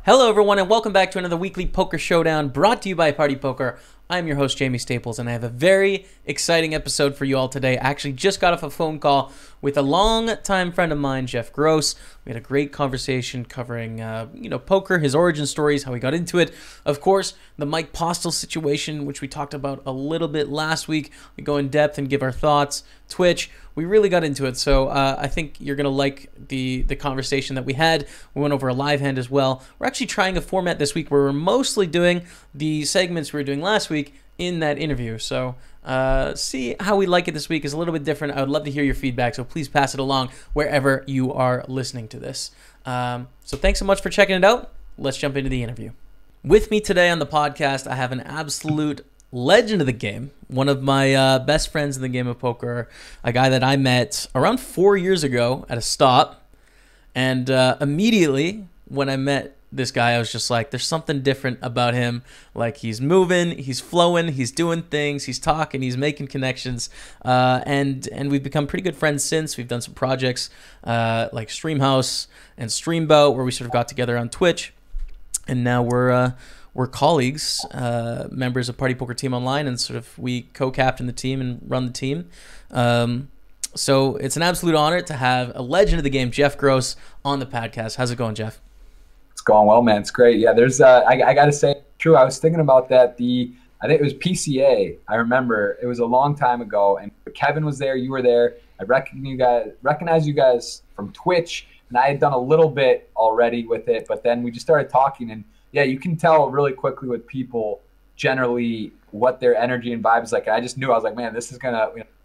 Hello everyone and welcome back to another weekly Poker Showdown brought to you by Party Poker. I'm your host Jamie Staples and I have a very exciting episode for you all today. I actually just got off a phone call with a long-time friend of mine, Jeff Gross. We had a great conversation covering, poker, his origin stories, how he got into it. Of course, the Mike Postle situation, which we talked about a little bit last week. We go in depth and give our thoughts. Twitch, we really got into it. So I think you're going to like the conversation that we had. We went over a live hand as well. We're actually trying a format this week where we're mostly doing the segments we were doing last week in that interview. So see how we like it this week is a little bit different. I would love to hear your feedback, so please pass it along wherever you are listening to this. So thanks so much for checking it out. Let's jump into the interview. With me today on the podcast, I have an absolute legend of the game, one of my best friends in the game of poker, a guy that I met around 4 years ago at a stop. And immediately when I met this guy, I was just like, there's something different about him. Like, he's moving, he's flowing, he's doing things, he's talking, he's making connections. And we've become pretty good friends since. We've done some projects like Streamhouse and Streamboat, where we sort of got together on Twitch. And now we're colleagues, members of Party Poker Team Online, and sort of we co-captain the team and run the team. So it's an absolute honor to have a legend of the game, Jeff Gross, on the podcast. How's it going, Jeff? It's going well, man. It's great. Yeah, there's I got to say, true. I was thinking about that. I think it was PCA. I remember it was a long time ago, and Kevin was there. You were there. I recognize you guys from Twitch, and I had done a little bit already with it, but then we just started talking, and yeah, you can tell really quickly with people generally what their energy and vibe is like. I just knew, I was like, man, this is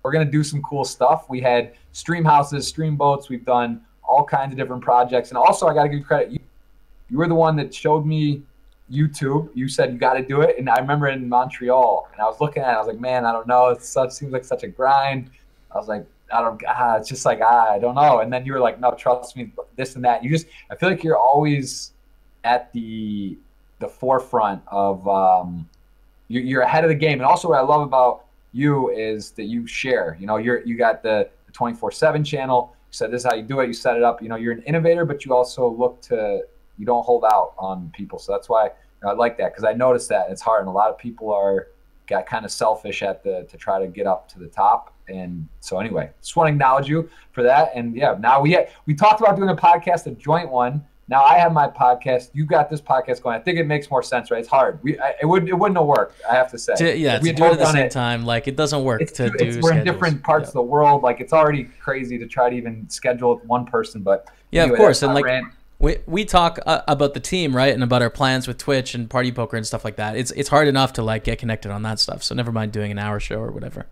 we're gonna do some cool stuff. We had stream houses, stream boats. We've done all kinds of different projects, and also I got to give you credit. You were the one that showed me YouTube. You said you got to do it, and I remember in Montreal, and I was looking at it. I was like, man, I don't know. It seems like such a grind. I was like, it's just like, I don't know. And then you were like, no, trust me, this and that. I feel like you're always at the forefront of you're ahead of the game. And also what I love about you is that you share. You got the 24/7 channel. You said this is how you do it. You set it up. You're an innovator, but you also you don't hold out on people. So that's why I like that, because I noticed that it's hard, and a lot of people got kind of selfish to try to get up to the top. And so anyway, just want to acknowledge you for that. And yeah, now we talked about doing a podcast, a joint one. Now I have my podcast. You got this podcast going. I think it makes more sense, right? It's hard. It wouldn't have worked, I have to say. To do it at the same time, like, it doesn't work to do. We're in different parts of the world. Like, it's already crazy to try to even schedule with one person. But yeah, anyway, of course. And like, we talk about the team, right, and about our plans with Twitch and Party Poker and stuff like that. It's hard enough to like get connected on that stuff. So never mind doing an hour show or whatever.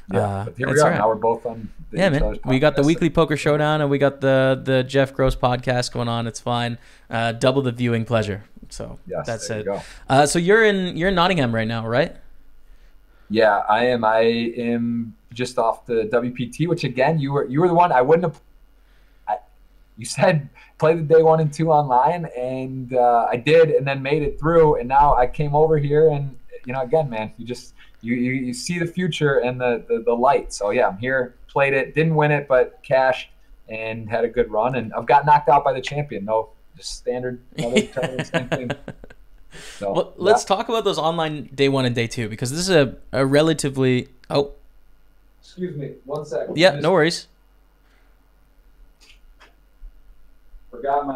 Yeah, but here we are. Right. Now we're both on. Man. We got the weekly Poker Showdown, and we got the Jeff Gross podcast going on. It's fine. Double the viewing pleasure. So yes, that's it. So you're in Nottingham right now, right? Yeah, I am. I am just off the WPT, which again, you were the one. I wouldn't have. You said play the day 1 and 2 online, and I did, and then made it through, and now I came over here, and again, man, you see the future and the light. So yeah, I'm here, played it, didn't win it, but cashed and had a good run, and I've got knocked out by the champion. No, just standard tournament, same thing. So, well, let's talk about those online day 1 and day 2, because this is a relatively excuse me, 1 second. Yeah, no worries. Forgot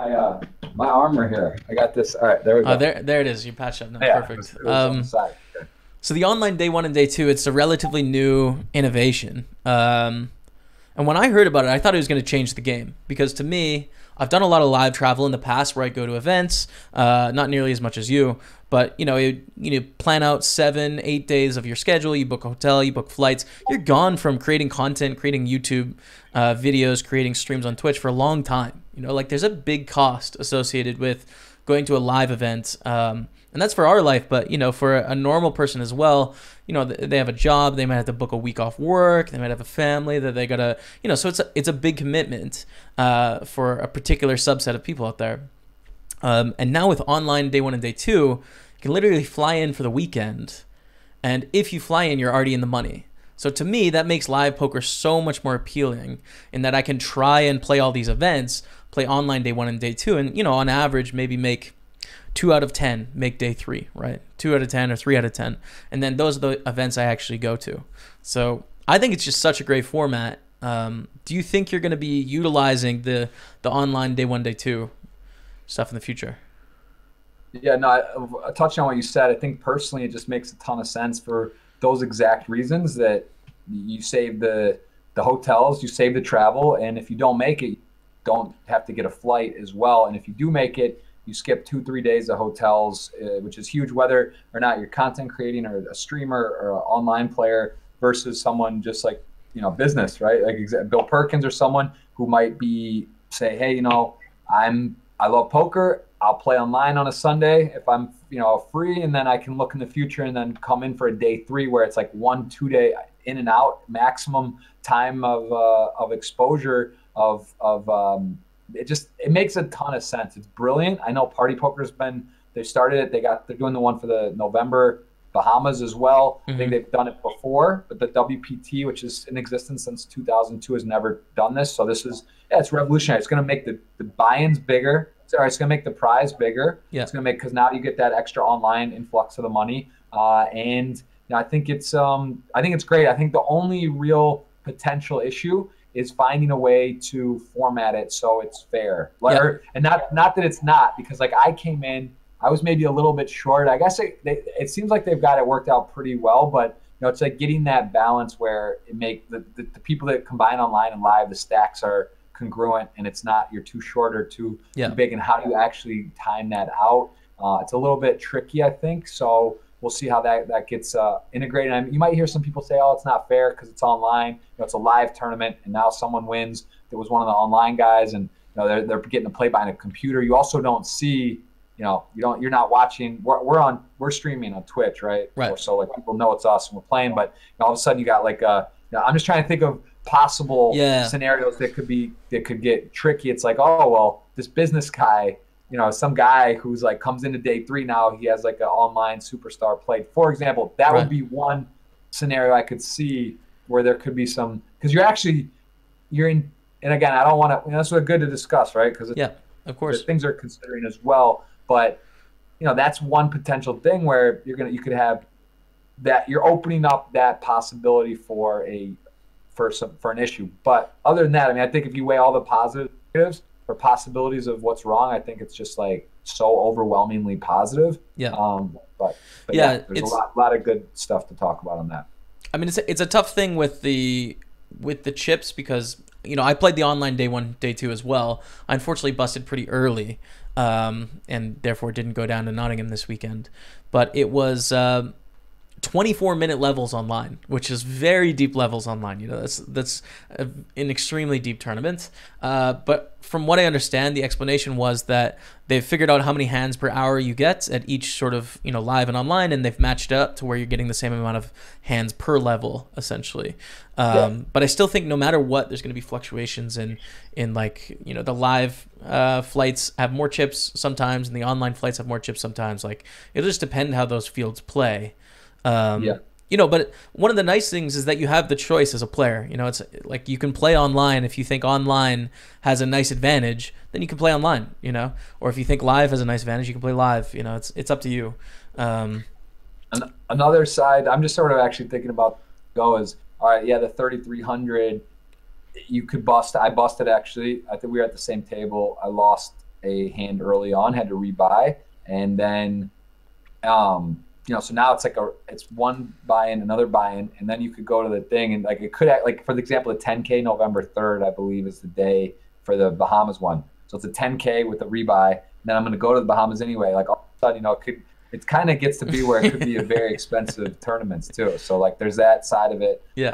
my armor here. I got this. All right, there we go. There it is. You patched up now. Yeah, perfect. it was on the side. Okay. So the online day 1 and day 2, it's a relatively new innovation. And when I heard about it, I thought it was going to change the game, because to me, I've done a lot of live travel in the past where I go to events, not nearly as much as you, but you plan out 7-8 days of your schedule. You book a hotel, you book flights. You're gone from creating content, creating YouTube videos, creating streams on Twitch for a long time. Like, there's a big cost associated with going to a live event. And that's for our life, but for a normal person as well, they have a job, they might have to book a week off work, they might have a family that they gotta, so it's a big commitment for a particular subset of people out there. And now with online day 1 and day 2, you can literally fly in for the weekend, and if you fly in, you're already in the money. So to me, that makes live poker so much more appealing, in that I can try and play all these events, play online day 1 and day 2, and on average maybe make 2 out of 10 make day 3, right? 2 out of 10 or 3 out of 10. And then those are the events I actually go to. So I think it's just such a great format. Do you think you're going to be utilizing the online day 1, day 2 stuff in the future? Yeah, no, touching on what you said, I think personally it just makes a ton of sense for those exact reasons, that you save the hotels, you save the travel, and if you don't make it, you don't have to get a flight as well. And if you do make it, you skip 2-3 days of hotels, which is huge, whether or not you're content creating or a streamer or an online player versus someone just like, business, right? Like Bill Perkins or someone who might be say, hey, I love poker. I'll play online on a Sunday if I'm, free, and then I can look in the future and then come in for a day 3 where it's like 1-2 day in and out, maximum time of exposure it makes a ton of sense. It's brilliant. I know Party Poker's they started it. They're doing the one for the November Bahamas as well. I think they've done it before, but the WPT, which is in existence since 2002, has never done this. So this is, it's revolutionary. It's going to make the buy-ins bigger. Sorry, it's going to make the prize bigger. Yeah. It's going to make, because now you get that extra online influx of the money. And I think it's great. I think the only real potential issue is finding a way to format it so it's fair. And not that it's not, because like I came in, I was maybe a little bit short. I guess it seems like they've got it worked out pretty well, but it's like getting that balance where it make the people that combine online and live, the stacks are congruent, and it's not you're too short or too big. And how do you actually time that out? It's a little bit tricky, I think. So we'll see how that gets integrated. And you might hear some people say, "Oh, it's not fair because it's online. It's a live tournament, and now someone wins that was one of the online guys, and they're getting to play behind a computer." You also don't see. You're not watching. We're streaming on Twitch, right? Right. So like people know it's us and we're playing, but all of a sudden you got like I'm just trying to think of possible scenarios that could get tricky. It's like, oh well, this business guy, some guy who's like comes into day 3 now, he has like an online superstar played. For example, that would be one scenario I could see where there could be some, because you're in. And again, I don't want to. That's good to discuss, right? Because of course, things are considering as well. But that's one potential thing where you could have that you're opening up that possibility for an issue. But other than that, I think if you weigh all the positives or possibilities of what's wrong, I think it's just like so overwhelmingly positive. Yeah. But there's a lot of good stuff to talk about on that. It's a tough thing with the chips, because I played the online day 1, day 2 as well. I unfortunately busted pretty early, and therefore didn't go down to Nottingham this weekend. But it was 24-minute levels online, which is very deep levels online. That's an extremely deep tournament. But from what I understand, the explanation was that they've figured out how many hands per hour you get at each sort of live and online, and they've matched up to where you're getting the same amount of hands per level, essentially. But I still think no matter what, there's going to be fluctuations in like the live flights have more chips sometimes, and the online flights have more chips sometimes. Like it'll just depend how those fields play. But one of the nice things is that you have the choice as a player. It's like you can play online. If you think online has a nice advantage, then you can play online, or if you think live has a nice advantage, you can play live. It's up to you. Another side, I'm just sort of actually thinking about is, all right, the 3,300, you could bust. I busted actually. I think we were at the same table. I lost a hand early on, had to rebuy, and then, so now it's like it's one buy-in, another buy-in, and then you could go to the thing, and like it could, like for example, the 10K November 3rd, I believe, is the day for the Bahamas one. So it's a 10K with a rebuy, and then I'm going to go to the Bahamas anyway. Like all of a sudden, it kind of gets to be where it could be a very expensive tournaments too. So like there's that side of it as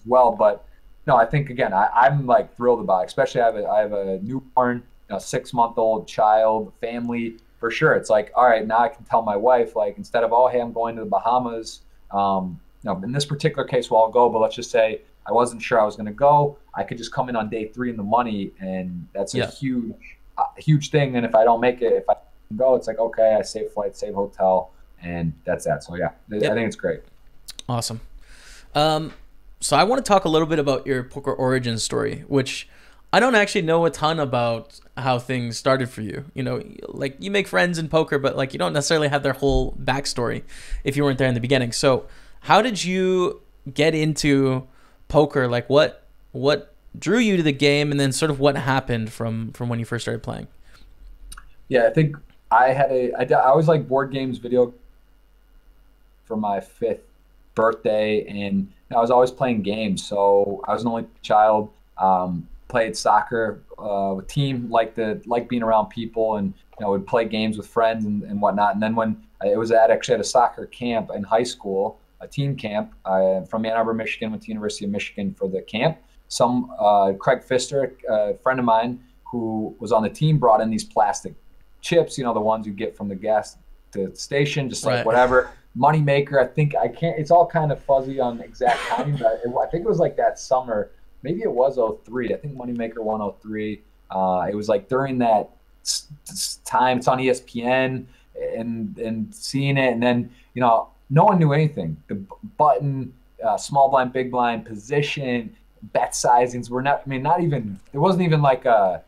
well. But no, I think again, I'm like thrilled about it. Especially I have a newborn, 6-month-old child, family. For sure, it's like, all right, now I can tell my wife, like, instead of, oh, hey, I'm going to the Bahamas, in this particular case, well, I'll go, but let's just say I wasn't sure I was going to go. I could just come in on day 3 in the money, and that's a huge thing. And if I don't make it, if I go, it's like, okay, I save flight, save hotel, and that's that. So I think it's great. Awesome. So I want to talk a little bit about your Poker Origins story, which I don't actually know a ton about how things started for you. You know, like you make friends in poker, but like you don't necessarily have their whole backstory if you weren't there in the beginning. So, how did you get into poker? Like, what drew you to the game, and then sort of what happened from when you first started playing? Yeah, I think I always like board games, video for my fifth birthday, and I was always playing games. So I was an only child. Played soccer with team, like being around people, and would play games with friends and whatnot. And then when it was actually at a soccer camp in high school, a team camp. From Ann Arbor, Michigan, went to University of Michigan for the camp. Some Craig Pfister, a friend of mine who was on the team, brought in these plastic chips, the ones you get from the gas the station, just like whatever. Moneymaker, I can't, it's all kind of fuzzy on exact timing, but I think it was like that summer. Maybe it was '03. I think Moneymaker won '03. It was like during that time. It's on ESPN, and seeing it, and then no one knew anything. The button, small blind, big blind, position, bet sizings were not. I mean, not even. It wasn't even like I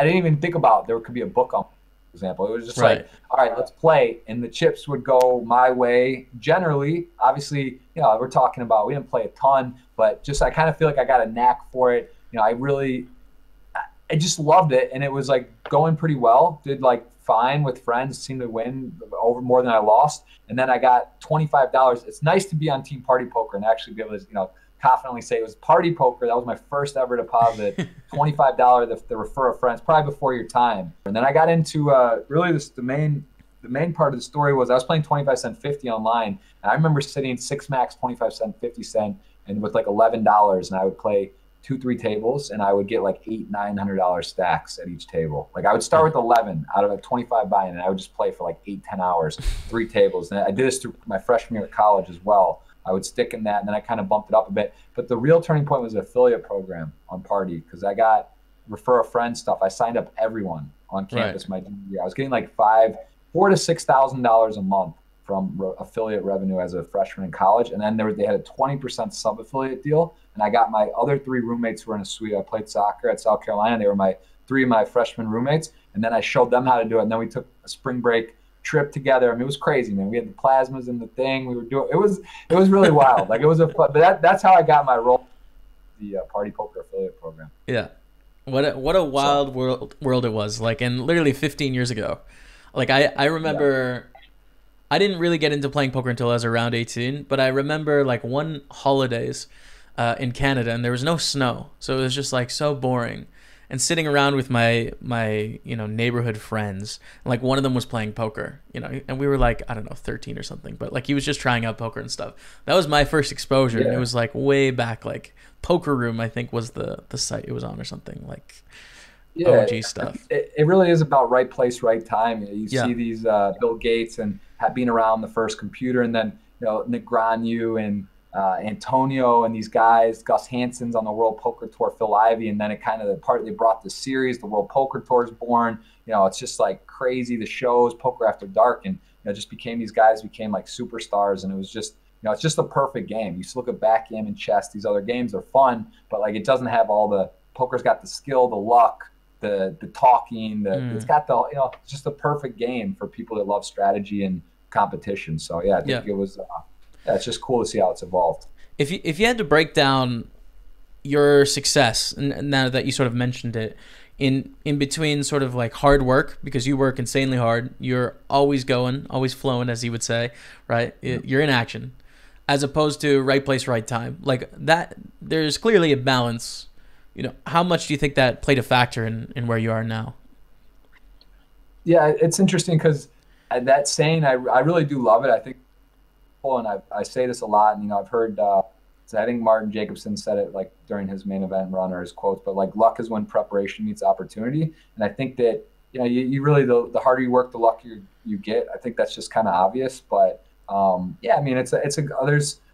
didn't even think about there could be a book on. For example, it was just like, all right, let's play, and the chips would go my way. Generally, obviously, we're talking about we didn't play a ton, but just I kind of feel like I got a knack for it. I just loved it, and it was like going pretty well. Did like fine with friends, seemed to win over more than I lost, and then I got $25. It's nice to be on Team Party Poker and actually be able to confidently say it was Party Poker. That was my first ever deposit. $25 to refer a friend, probably before your time. And then I got into really the main part of the story was I was playing 25 cent 50 online, and I remember sitting 6 max 25 cent 50 cent and with like $11, and I would play 2-3 tables, and I would get like $800-900 stacks at each table. Like I would start with 11 out of a 25 buy-in, and I would just play for like 8-10 hours, 3 tables. And I did this through my freshman year of college as well. I would stick in that, and then I kind of bumped it up a bit. But the real turning point was the affiliate program on Party, because I got refer a friend stuff. I signed up everyone on campus my junior year. I was getting like $4,000 to $6,000 a month from affiliate revenue as a freshman in college. And then they had a 20% sub-affiliate deal, and I got my other 3 roommates who were in a suite. I played soccer at South Carolina. They were 3 of my freshman roommates, and then I showed them how to do it. And then we took a spring break trip together. I mean, it was crazy, man. We had the plasmas and the thing we were doing. It was really wild. Like it was but that's how I got my role in the Party Poker affiliate program. Yeah. What a wild world it was. Like, and literally 15 years ago. Like I remember I didn't really get into playing poker until I was around 18, but I remember like one holidays in Canada, and there was no snow. So it was just like so boring. And sitting around with my neighborhood friends, and like one of them was playing poker, and we were like, I don't know, 13 or something, but like he was just trying out poker and stuff. That was my first exposure, and it was like way back, like Poker Room, I think was the site it was on or something, like OG stuff. It really is about right place, right time. You see these Bill Gates and being around the first computer, and then Nick Granyu and Antonio and these guys, Gus Hansen's on the World Poker Tour, Phil Ivey, and then it kind of they brought the series, the World Poker Tour is born. It's just like crazy. The shows, Poker After Dark, and just these guys became like superstars, and it was just it's just the perfect game. You just look at backgammon, chess, these other games are fun, but like it doesn't have all the poker's got the skill, the luck, the talking, it's got the it's just the perfect game for people that love strategy and competition. So I think it was. It's just cool to see how it's evolved. If you had to break down your success, and now that you sort of mentioned it, in between sort of like hard work, because you work insanely hard, you're always going, always flowing, as you would say, right? You're in action, as opposed to right place, right time. Like that, there's clearly a balance. How much do you think that played a factor in where you are now? Yeah, it's interesting because that saying, I really do love it. I think. And I say this a lot, and I've heard I think Martin Jacobson said it like during his main event run or his quotes, but like luck is when preparation meets opportunity. And I think that you really the harder you work, the luckier you get. I think that's just kind of obvious, but I mean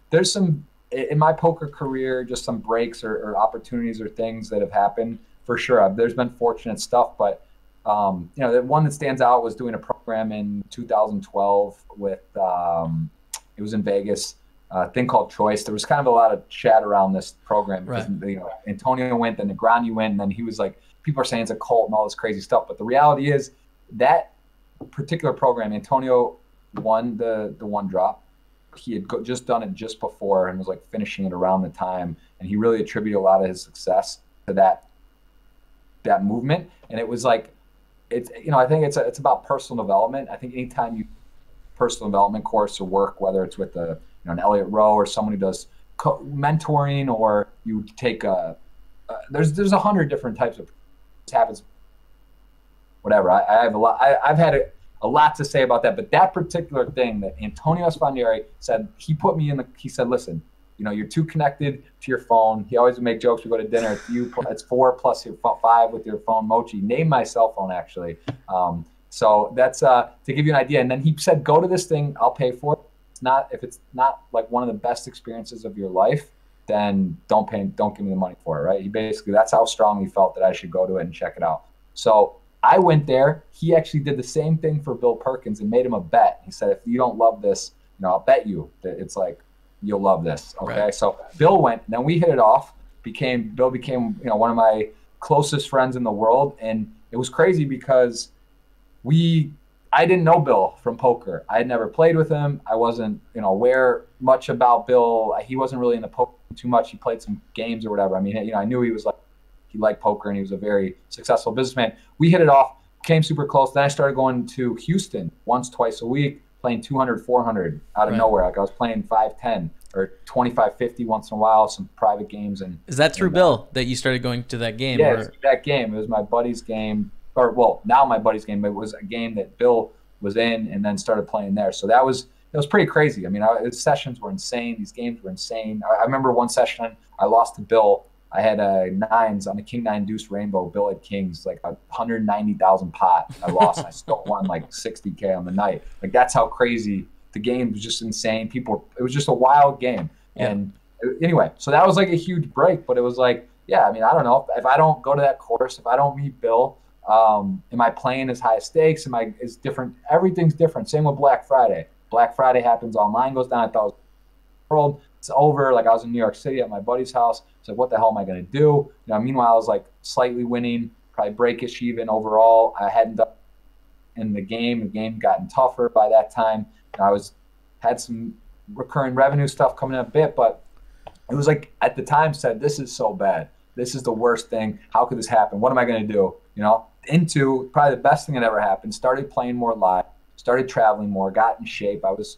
there's some in my poker career, just some breaks or opportunities or things that have happened for sure. There's been fortunate stuff, but the one that stands out was doing a program in 2012 with it was in Vegas, thing called choice. There was kind of a lot of chat around this program because Right. you know, Antonio went, then Negreanu went, and then he was like, people are saying it's a cult and all this crazy stuff. But the reality is that particular program, Antonio won the one drop. He had just done it just before and was like finishing it around the time, and he really attributed a lot of his success to that movement. And it was like, it's, you know, I think it's about personal development. I think anytime you personal development course or work, whether it's with a, you know, an Elliott Rowe or someone who does mentoring, or you take there's 100 different types of habits, whatever. I have a lot. I've had a lot to say about that, but that particular thing that Antonio Esfandiari said, he put me in the. He said, "Listen, you know, you're too connected to your phone." He always would make jokes. We go to dinner. It's 4 plus your 5 with your phone. Mochi, name my cell phone actually. So that's to give you an idea. And then he said, "Go to this thing. I'll pay for it. If it's not like one of the best experiences of your life, then don't give me the money for it." Right? He basically, that's how strong he felt that I should go to it and check it out. So I went there. He actually did the same thing for Bill Perkins and made him a bet. He said, "If you don't love this, you know, I'll bet you that it's like you'll love this." Okay. Right. So Bill went, and then we hit it off. Bill became, you know, one of my closest friends in the world. And it was crazy because I didn't know Bill from poker. I had never played with him. I wasn't, you know, aware much about Bill. He wasn't really into poker too much. He played some games or whatever. I mean, you know, I knew he liked poker and he was a very successful businessman. We hit it off, became super close. Then I started going to Houston once, twice a week, playing 200, 400 out of nowhere. Like I was playing 510 or 25-50 once in a while, some private games. And is that through Bill that you started going to that game? Yeah, that game. It was my buddy's game. Or, well, now my buddy's game, but it was a game that Bill was in and then started playing there. So it was pretty crazy. I mean, his sessions were insane. These games were insane. I remember one session I lost to Bill. I had nines on the king 9 deuce rainbow. Bill had kings, like 190,000 pot. I lost. I still won like 60K on the night. Like, that's how crazy the game was. Just insane. It was just a wild game. Yeah. And anyway, so that was like a huge break. But it was like, yeah, I mean, I don't know if I don't go to that course, if I don't meet Bill. Am I playing as high stakes? Is different? Everything's different. Same with Black Friday. Black Friday happens, online goes down. I thought it was the world. It's over. Like, I was in New York City at my buddy's house. It's like, what the hell am I going to do? You know, meanwhile, I was like slightly winning, probably breakish even overall. I hadn't done in the game. The game gotten tougher by that time. Had some recurring revenue stuff coming in a bit, but it was like, at the time, said, this is so bad. This is the worst thing. How could this happen? What am I going to do? You know, into probably the best thing that ever happened. Started playing more live, started traveling more, got in shape. I was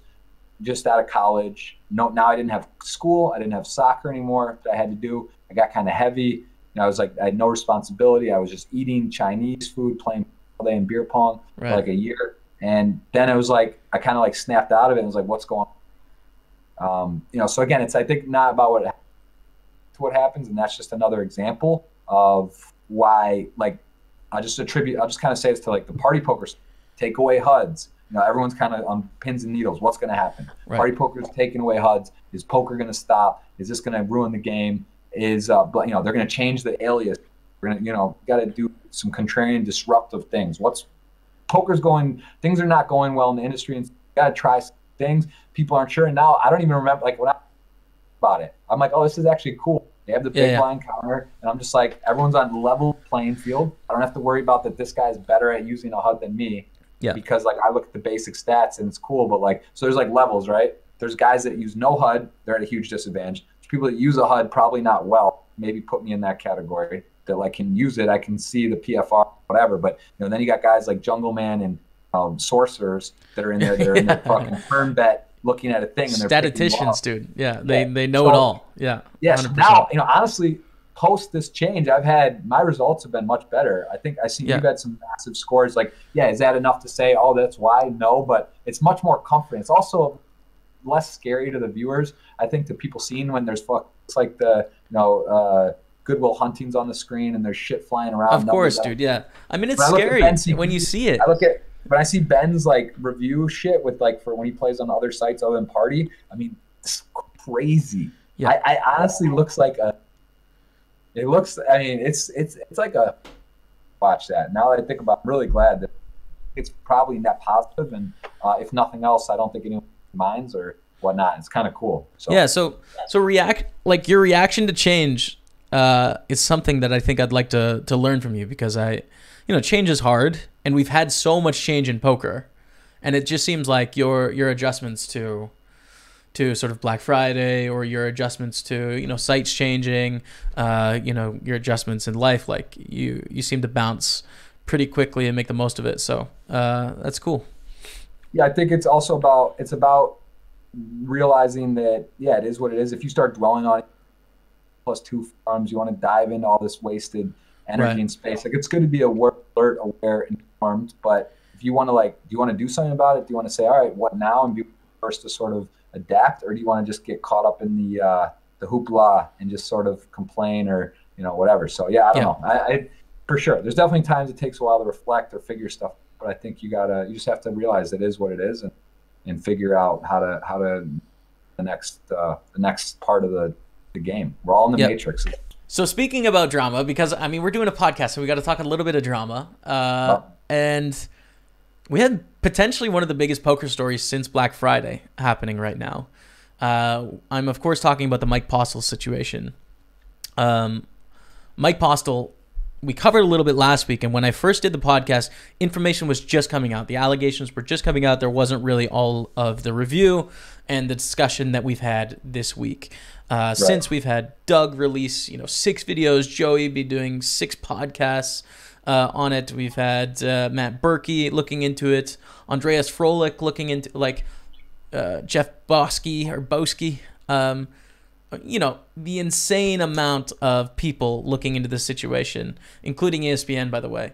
just out of college. Now I didn't have school. I didn't have soccer anymore that I had to do. I got kind of heavy. You know, I had no responsibility. I was just eating Chinese food, playing all day in beer pong for like a year. And then it was like, I kind of like snapped out of it and was like, what's going on? You know, so again, it's, I think, not about what happens. And that's just another example of why, like, I'll just kind of say this to like the party poker, take away HUDs. You know, everyone's kind of on pins and needles. What's going to happen? Right. Party poker is taking away HUDs. Is poker going to stop? Is this going to ruin the game? You know, they're going to change the alias. We're going to, you know, got to do some contrarian, disruptive things. Things are not going well in the industry, and you got to try things. People aren't sure. And now I don't even remember, like, when I about it, I'm like, oh, this is actually cool. They have the big blind counter, and I'm just like, everyone's on level playing field. I don't have to worry about that this guy's better at using a HUD than me. Yeah. Because like, I look at the basic stats and it's cool, but like, so there's like levels, right? There's guys that use no HUD, they're at a huge disadvantage. There's people that use a HUD, probably not well, maybe put me in that category, that like can use it. I can see the PFR, whatever. But you know, then you got guys like Jungle Man and sorcerers that are in there. They're in their fucking turn bet, looking at a thing, and they're statisticians, dude. Yeah, they know it all. Yeah. Yes. 100%. Now, you know, honestly, post this change, my results have been much better. I think I see you've had some massive scores. Like, yeah, is that enough to say, oh, that's why? No, but it's much more comforting. It's also less scary to the viewers. I think to people seeing when there's it's like the, you know, Goodwill Hunting's on the screen and there's shit flying around. Of course, dude. Yeah. I mean, it's scary when you see it. When I see Ben's like review shit with like, for when he plays on other sites other than Party, I mean, it's crazy. Yeah. I honestly looks like it's like a, watch that. Now that I think about it, I'm really glad that it's probably net positive. And if nothing else, I don't think anyone minds, or whatnot. It's kind of cool. So yeah. So your reaction to change is something that I think I'd like to learn from you, because change is hard, and we've had so much change in poker, and it just seems like your adjustments to sort of Black Friday, or your adjustments to sites changing, your adjustments in life, like you seem to bounce pretty quickly and make the most of it. So that's cool. Yeah, I think it's also about realizing that, yeah, it is what it is. If you start dwelling on it, +2 farms, you want to dive into all this wasted energy and space. Like, it's good to be alert, aware, informed, but if you want to, do you want to do something about it? Do you want to say, all right, what now, and be first to sort of adapt, or do you want to just get caught up in the hoopla and just sort of complain, or whatever? So yeah, I don't know. I for sure, there's definitely times it takes a while to reflect or figure stuff, but I think you just have to realize it is what it is, and figure out how to the next part of the game. We're all in the matrix. So speaking about drama, because we're doing a podcast, so we got to talk a little bit of drama, and we had potentially one of the biggest poker stories since Black Friday happening right now. I'm of course talking about the Mike Postle situation. Mike Postle, we covered a little bit last week, and when I first did the podcast, information was just coming out. The allegations were just coming out. There wasn't really all of the review and the discussion that we've had this week. Since we've had Doug release, 6 videos, Joey be doing 6 podcasts on it. We've had Matt Berkey looking into it, Andreas Froelich looking into, Jeff Boski. The insane amount of people looking into this situation, including ESPN, by the way.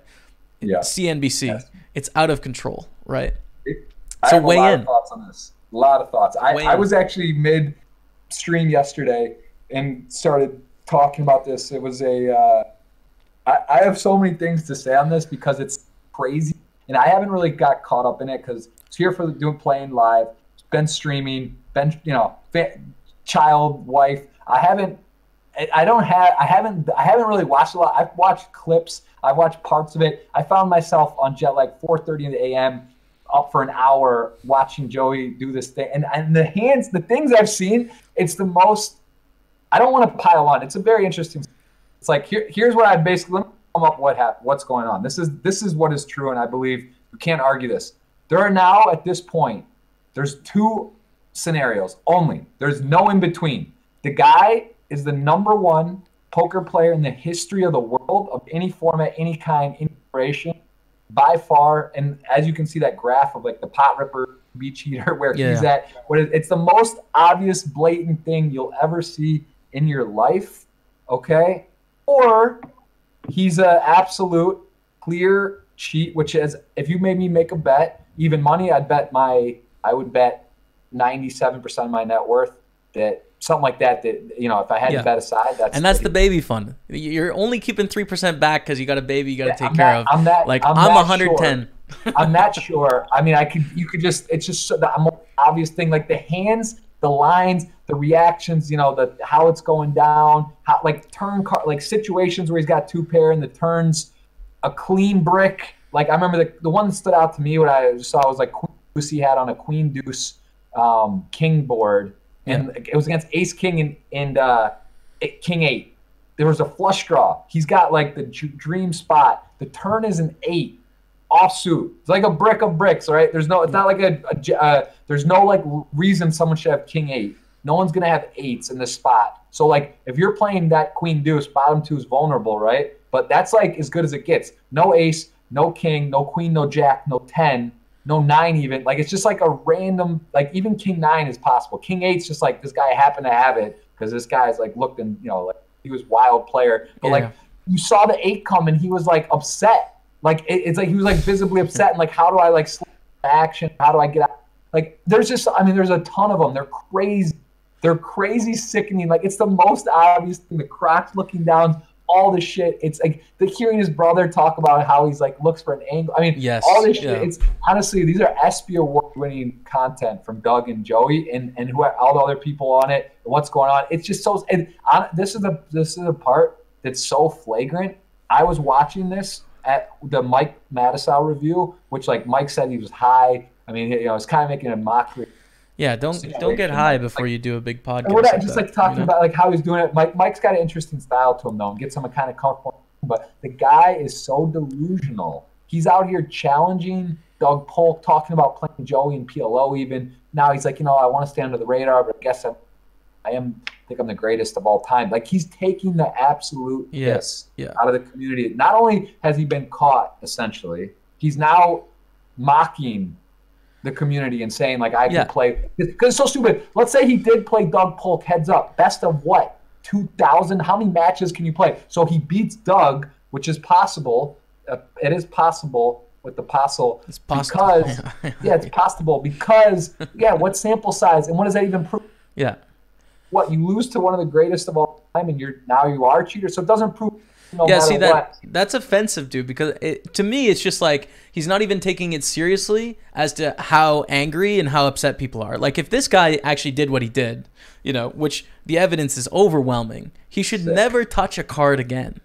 Yeah. CNBC. Yes. It's out of control, right? I have a lot of thoughts on this. A lot of thoughts. I was actually mid-stream yesterday and started talking about this. It was I have so many things to say on this because it's crazy, and I haven't really got caught up in it because it's here for playing live, been streaming, child, wife. I haven't really watched a lot. I've watched clips. I've watched parts of it. I found myself on jet lag 4:30 a.m. up for an hour watching Joey do this thing, and the things I've seen, it's the most. I don't want to pile on. It's a very interesting. It's like here's what I basically, let me sum up what's going on. This is what is true, and I believe you can't argue this. There are now, at this point, there's 2 scenarios only. There's no in between. The guy is the #1 poker player in the history of the world, of any format, any kind, any duration, by far. And as you can see, that graph of the pot ripper, beach heater, where he's at, it's the most obvious, blatant thing you'll ever see in your life. Okay. Or he's an absolute clear cheat, which is, if you made me make a bet, even money, I would bet 97% of my net worth, that something like that, if I had to bet aside, that's the baby fund. You're only keeping 3% back because you got a baby you got to take care of. I'm 110. Sure. I'm not sure. It's just the most obvious thing, like the hands, the lines, the reactions, how it's going down, how turn card, situations where he's got 2 pair and the turns, a clean brick. I remember the one that stood out to me, what I saw was queen deuce he had on a queen deuce king board, and it was against ace king and king 8. There was a flush draw. He's got the dream spot. The turn is an 8 offsuit. It's like a brick of bricks, right? It's not like there's no reason someone should have king 8. No one's gonna have 8s in this spot. So if you're playing that queen deuce, bottom 2 is vulnerable, right? But that's as good as it gets. No ace, no king, no queen, no jack, no 10, no 9 even. It's just a random, even king 9 is possible. King 8's just this guy happened to have it because this guy's looked and he was wild player. But you saw the 8 come and he was upset. It's he was visibly upset and how do I slip the action? How do I get out? There's just, there's a ton of them. They're crazy. They're crazy, sickening. It's the most obvious thing. The Crocs looking down, all this shit. It's the hearing his brother talk about how he's looks for an angle. All this shit. It's honestly, these are ESPY award-winning content from Doug and Joey and who are all the other people on it and what's going on. It's just so. This is the part that's so flagrant. I was watching this at the Mike Madisau review, which Mike said he was high. It's kind of making a mockery. Yeah, don't get high before you do a big podcast. We're not just like talking about like how he's doing it. Mike's got an interesting style to him though, and gets him a kind of comfortable. But the guy is so delusional. He's out here challenging Doug Polk, talking about playing Joey and PLO even. Now he's like, I want to stay under the radar, but I guess I think I'm the greatest of all time. Like he's taking the absolute piss out of the community. Not only has he been caught, essentially, he's now mocking the community and saying like I can play because it's so stupid. Let's say he did play Doug Polk heads up, best of what 2,000. How many matches can you play? So he beats Doug, which is possible. It is possible with the Postle. It's possible because it's possible because what sample size and what does that even prove? Yeah, what you lose to one of the greatest of all time and you are a cheater. So it doesn't prove. That's offensive, dude, because to me it's just like he's not even taking it seriously as to how angry and how upset people are. Like if this guy actually did what he did, which the evidence is overwhelming, he should never touch a card again,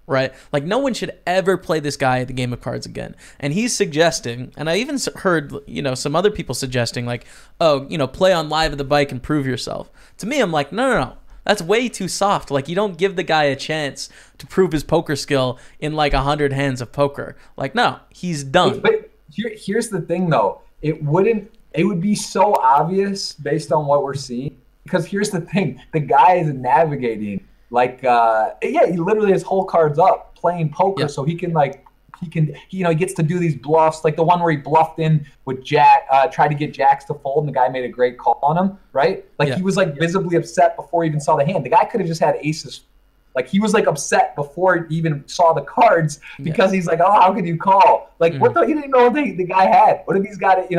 right? Like no one should ever play this guy at the game of cards again. And he's suggesting, and I even heard some other people suggesting like, play on live at the bike and prove yourself. To me, I'm like, no. That's way too soft. Like, you don't give the guy a chance to prove his poker skill in like 100 hands of poker. Like, no, he's done. But here's the thing, though. It would be so obvious based on what we're seeing. Because here's the thing. The guy is navigating. Like, he literally has whole cards up playing poker so he can, he gets to do these bluffs, like the one where he bluffed in with Jack, tried to get jacks to fold, and the guy made a great call on him, right? Like he was like visibly upset before he even saw the hand. The guy could have just had aces. Like he was like upset before he even saw the cards because he's like, oh, how could you call? Like what he didn't know what the guy had. What if he's got it?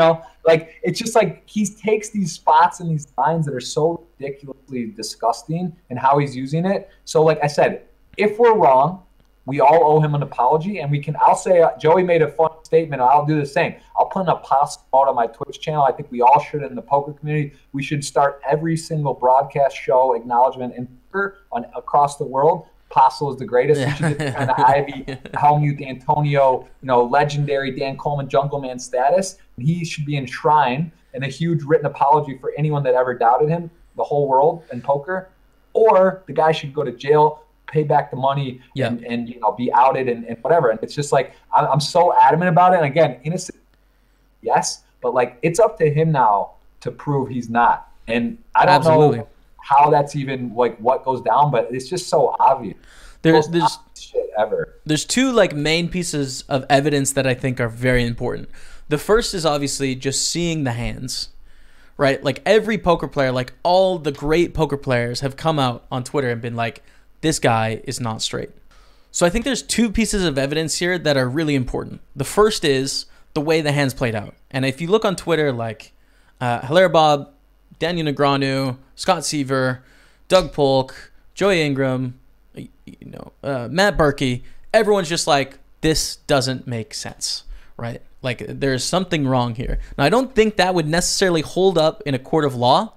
Like it's just like he takes these spots and these lines that are so ridiculously disgusting and how he's using it. So like I said, if we're wrong, we all owe him an apology, and I'll say Joey made a fun statement, and I'll do the same. I'll put an apostle out on my Twitch channel. I think we all should in the poker community. We should start every single broadcast show acknowledgement in poker across the world. Postle is the greatest. We should get kind of Ivy, Helmut, Antonio, legendary Dan Coleman Jungle Man status. He should be enshrined in a huge written apology for anyone that ever doubted him, the whole world in poker. Or the guy should go to jail, pay back the money and be outed and whatever. And it's just like I'm so adamant about it. And again, innocent, yes, but like it's up to him now to prove he's not. And I don't know how that's even like what goes down, but it's just so obvious. There's shit ever. There's two like main pieces of evidence that I think are very important. The first is obviously just seeing the hands. Right? Like every poker player, like all the great poker players have come out on Twitter and been like, this guy is not straight. So I think there's two pieces of evidence here that are really important. The first is the way the hands played out. And if you look on Twitter, like Hilaire Bob, Daniel Negreanu, Scott Seaver, Doug Polk, Joey Ingram, Matt Berkey, everyone's just like, this doesn't make sense, right? Like there's something wrong here. Now, I don't think that would necessarily hold up in a court of law,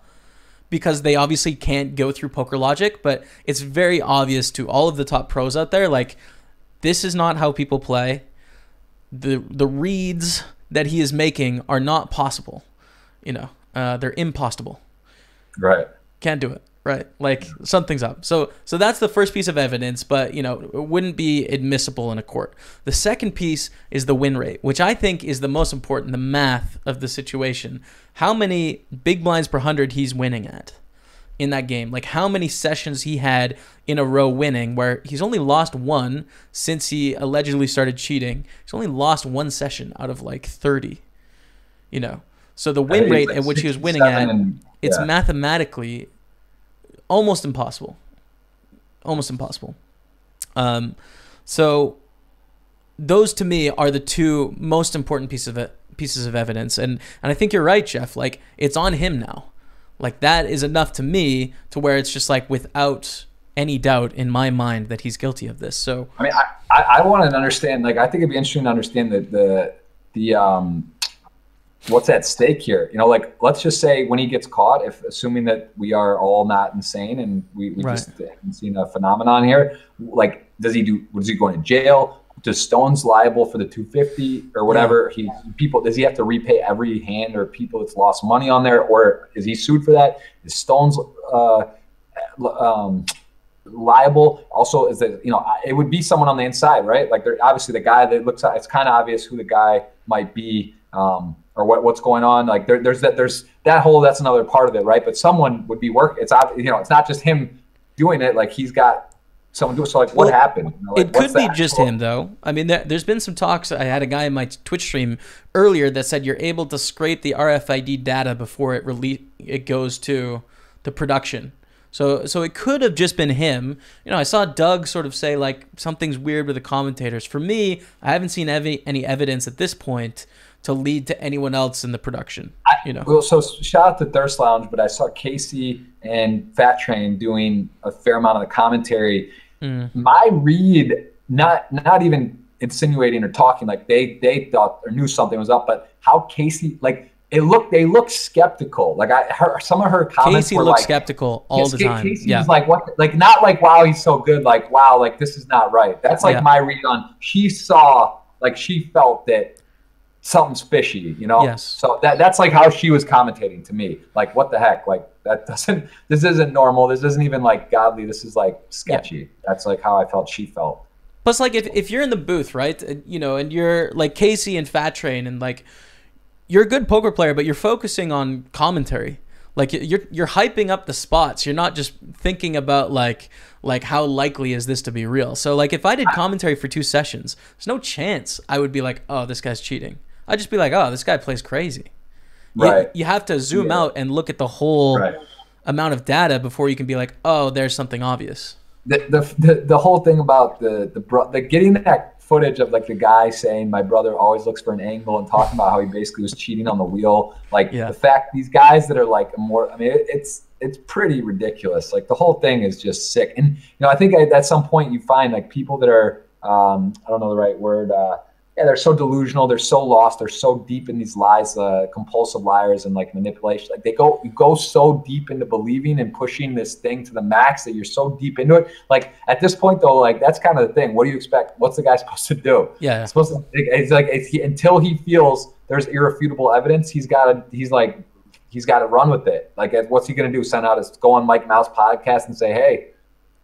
because they obviously can't go through poker logic, but it's very obvious to all of the top pros out there, like, this is not how people play. The reads that he is making are not possible. They're impossible. Right. Can't do it. Right. Like something's up. So that's the first piece of evidence, but it wouldn't be admissible in a court. The second piece is the win rate, which I think is the most important, the math of the situation. How many big blinds per 100 he's winning at in that game? Like how many sessions he had in a row winning, where he's only lost one since he allegedly started cheating. He's only lost one session out of like 30. So the win rate at which he was winning at, it's mathematically almost impossible. So those to me are the two most important pieces of evidence. And I think you're right, Jeff. Like it's on him now. Like that is enough to me to where it's just like without any doubt in my mind that he's guilty of this. So I mean, I want to understand. Like I think it'd be interesting to understand the what's at stake here. Like let's just say when he gets caught, if assuming that we are all not insane and we just haven't seen a phenomenon here, like does he go into jail? does Stone's liable for the 250 or whatever? Does he have to repay every hand or people that's lost money on there, or is he sued for that? Is Stone's liable? Also, is that, you know, it would be someone on the inside, right? Like, obviously the guy that looks, it's kind of obvious who the guy might be, or what's going on. Like there's that whole, that's another part of it, right? But someone would be it's not just him doing it. Like, he's got someone do it. So, like, what happened? You know, like, it could be just him, though. I mean, there's been some talks. I had a guy in my Twitch stream earlier that said you're able to scrape the RFID data before it goes to the production. So it could have just been him. You know, I saw Doug sort of say, like, something's weird with the commentators. For me, I haven't seen any evidence at this point to lead to anyone else in the production. You know. Well, so shout out to Thirst Lounge, but I saw Casey and Fat Train doing a fair amount of the commentary. My read, not even insinuating or talking, like they thought or knew something was up, but how Casey, like, they looked skeptical. Like, some of her comments Casey were looked like, skeptical all the time. Casey was like, what? Like, not like, wow, he's so good. Like, wow, like, this is not right. That's like my read on. She felt that something's fishy, you know? Yes. So that's like how she was commentating to me. Like, what the heck? Like, this isn't normal. This isn't even like godly. This is like sketchy. Yeah. That's like how I felt she felt. Plus, like, if you're in the booth, right, you know, and you're like Casey and Fat Train, and like, you're a good poker player, but you're focusing on commentary. Like, you're hyping up the spots. You're not just thinking about like how likely is this to be real. So, like, if I did commentary for 2 sessions, there's no chance I would be like, oh, this guy's cheating. I'd just be like, oh, this guy plays crazy. Right. You have to zoom out and look at the whole amount of data before you can be like, oh, there's something obvious. The whole thing about the getting that footage of, like, the guy saying my brother always looks for an angle and talking about how he basically was cheating on the wheel. Like, the fact these guys that are like it's pretty ridiculous. Like, the whole thing is just sick. And, you know, I think at some point you find, like, people that are I don't know the right word. They're so delusional. They're so lost. They're so deep in these lies, compulsive liars and, like, manipulation. Like, you go so deep into believing and pushing this thing to the max that you're so deep into it. Like, at this point, though, like, that's kind of the thing. What do you expect? What's the guy supposed to do? Yeah. Until he feels there's irrefutable evidence, he's got to run with it. Like, what's he going to do? Go on Mike Mouth's podcast and say, hey,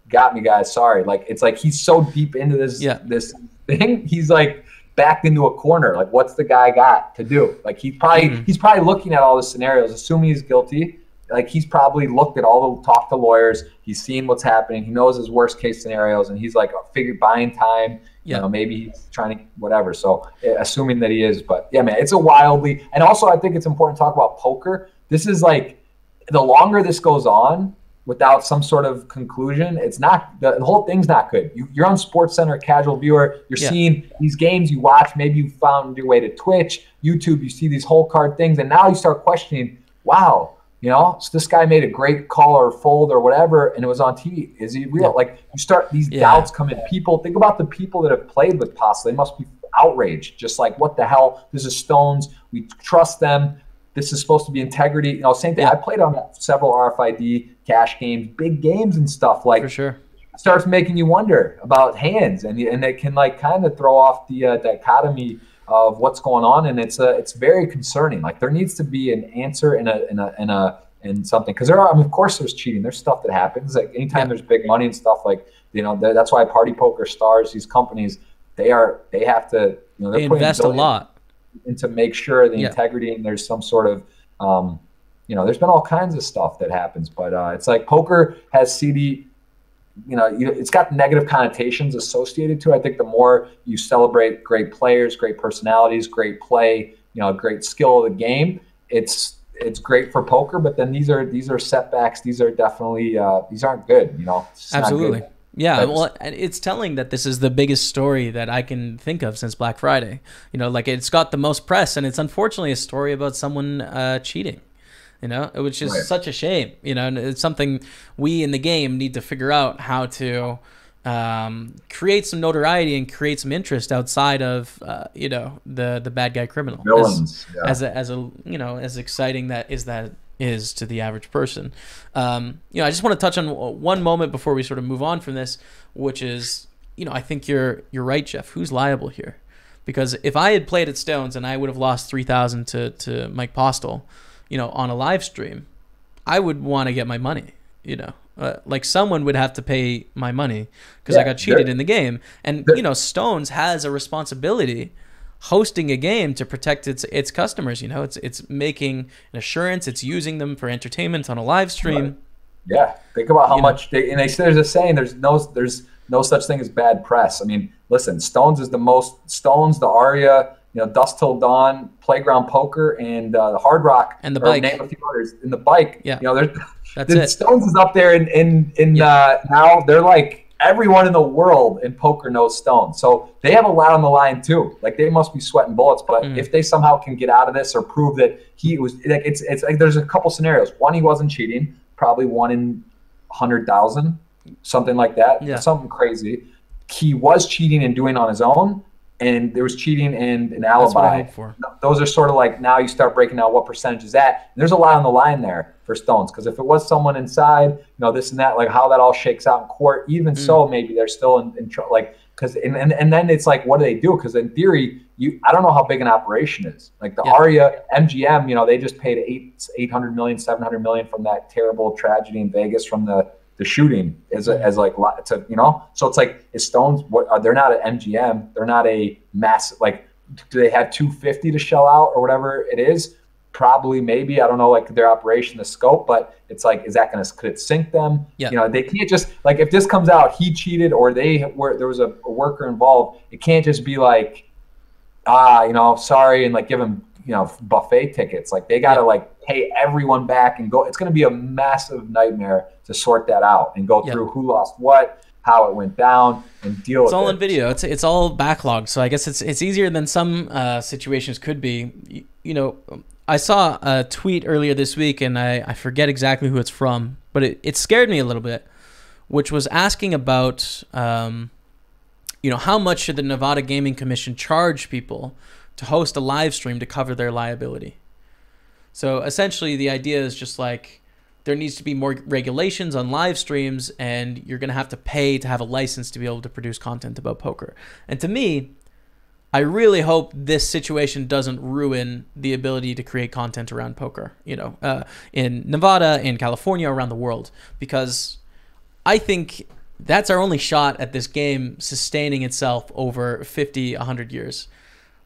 got me, guys. Sorry. Like, it's like he's so deep into this thing. He's like backed into a corner. Like, what's the guy got to do? Like, he's probably looking at all the scenarios, assuming he's guilty. Like, he's probably looked at talked to lawyers. He's seen what's happening. He knows his worst case scenarios, and he's like, buying time. You know, maybe he's trying to whatever. So, assuming that he is, but yeah, man, it's a wildly. And also, I think it's important to talk about poker. This is like, the longer this goes on without some sort of conclusion, it's not, the whole thing's not good. You're on SportsCenter, casual viewer. You're seeing these games you watch. Maybe you found your way to Twitch, YouTube. You see these whole card things, and now you start questioning, wow, you know, so this guy made a great call or fold or whatever, and it was on TV. Is he real? Like, you start, these doubts come in. People, think about the people that have played with Postle. They must be outraged. Just like, what the hell? This is Stones. We trust them. This is supposed to be integrity. You know, same thing. I played on several RFID cash games, big games and stuff. Like, for sure, it starts making you wonder about hands, and it can, like, kind of throw off the dichotomy of what's going on, and it's very concerning. Like, there needs to be an answer in something, because of course there's cheating. There's stuff that happens. Like, anytime there's big money and stuff, like, you know, that's why Party Poker Stars, these companies, they have to, you know, they invest a lot and to make sure the integrity, and there's some sort of, you know, there's been all kinds of stuff that happens, but it's like poker has CD, you know, it's got negative connotations associated to it. I think the more you celebrate great players, great personalities, great play, you know, great skill of the game, it's great for poker. But then these are setbacks. These are definitely these aren't good. You know, absolutely. Yeah, well, it's telling that this is the biggest story that I can think of since Black Friday. You know, like, it's got the most press, and it's unfortunately a story about someone cheating. You know, which is such a shame. You know, and it's something we in the game need to figure out how to create some notoriety and create some interest outside of you know, the bad guy criminal. Villains, as a you know, as exciting that is to the average person. You know, I just want to touch on one moment before we sort of move on from this, which is I think you're right, Jeff. Who's liable here? Because if I had played at Stones and I would have lost 3,000 to Mike Postle, on a live stream, I would want to get my money. Like someone would have to pay my money because I got cheated in the game. And Stones has a responsibility hosting a game to protect its customers. It's making an assurance. It's using them for entertainment on a live stream. Yeah, think about how much they say. There's a saying. There's no such thing as bad press. I mean, listen, Stones is the most. Stones, the Aria, Dusk Till Dawn, Playground Poker, and the Hard Rock, and the Bike. Name a few others. In the Bike, yeah, that's it. Stones is up there now. They're like everyone in the world in poker knows Stones, so they have a lot on the line too. Like they must be sweating bullets. But if they somehow can get out of this or prove that he was, like, it's like there's a couple scenarios. One, he wasn't cheating. Probably 1 in 100,000, something like that, something crazy. He was cheating and doing on his own, and there was cheating and an alibi. That's what I hope for. Those are sort of like, now you start breaking down what percentage is that. And there's a lot on the line there for Stones, because if it was someone inside, this and that, like how that all shakes out in court, even so, maybe they're still in trouble. Like, because and then it's like, what do they do? Because in theory, I don't know how big an operation is. Like the Aria MGM, they just paid 800 million, 700 million from that terrible tragedy in Vegas from the shooting as like to So it's like, is Stones? They're not at MGM. They're not a massive, like, do they have 250 to shell out or whatever it is? Probably, maybe, I don't know, like their operation, the scope, but it's like, could it sink them? Yeah. They can't just, like, if this comes out, he cheated or there was a worker involved, it can't just be like, sorry, and like give him, buffet tickets. Like they got to like pay everyone back and go. It's going to be a massive nightmare to sort that out and go through who lost what, how it went down, and deal with it. It's all in video. It's all backlogged. So I guess it's easier than some situations could be. I saw a tweet earlier this week, and I forget exactly who it's from, but it scared me a little bit, which was asking about, how much should the Nevada Gaming Commission charge people to host a live stream to cover their liability? So essentially, the idea is just like, there needs to be more regulations on live streams, and you're going to have to pay to have a license to be able to produce content about poker. And to me, I really hope this situation doesn't ruin the ability to create content around poker, in Nevada, in California, around the world, because I think that's our only shot at this game sustaining itself over 50, 100 years.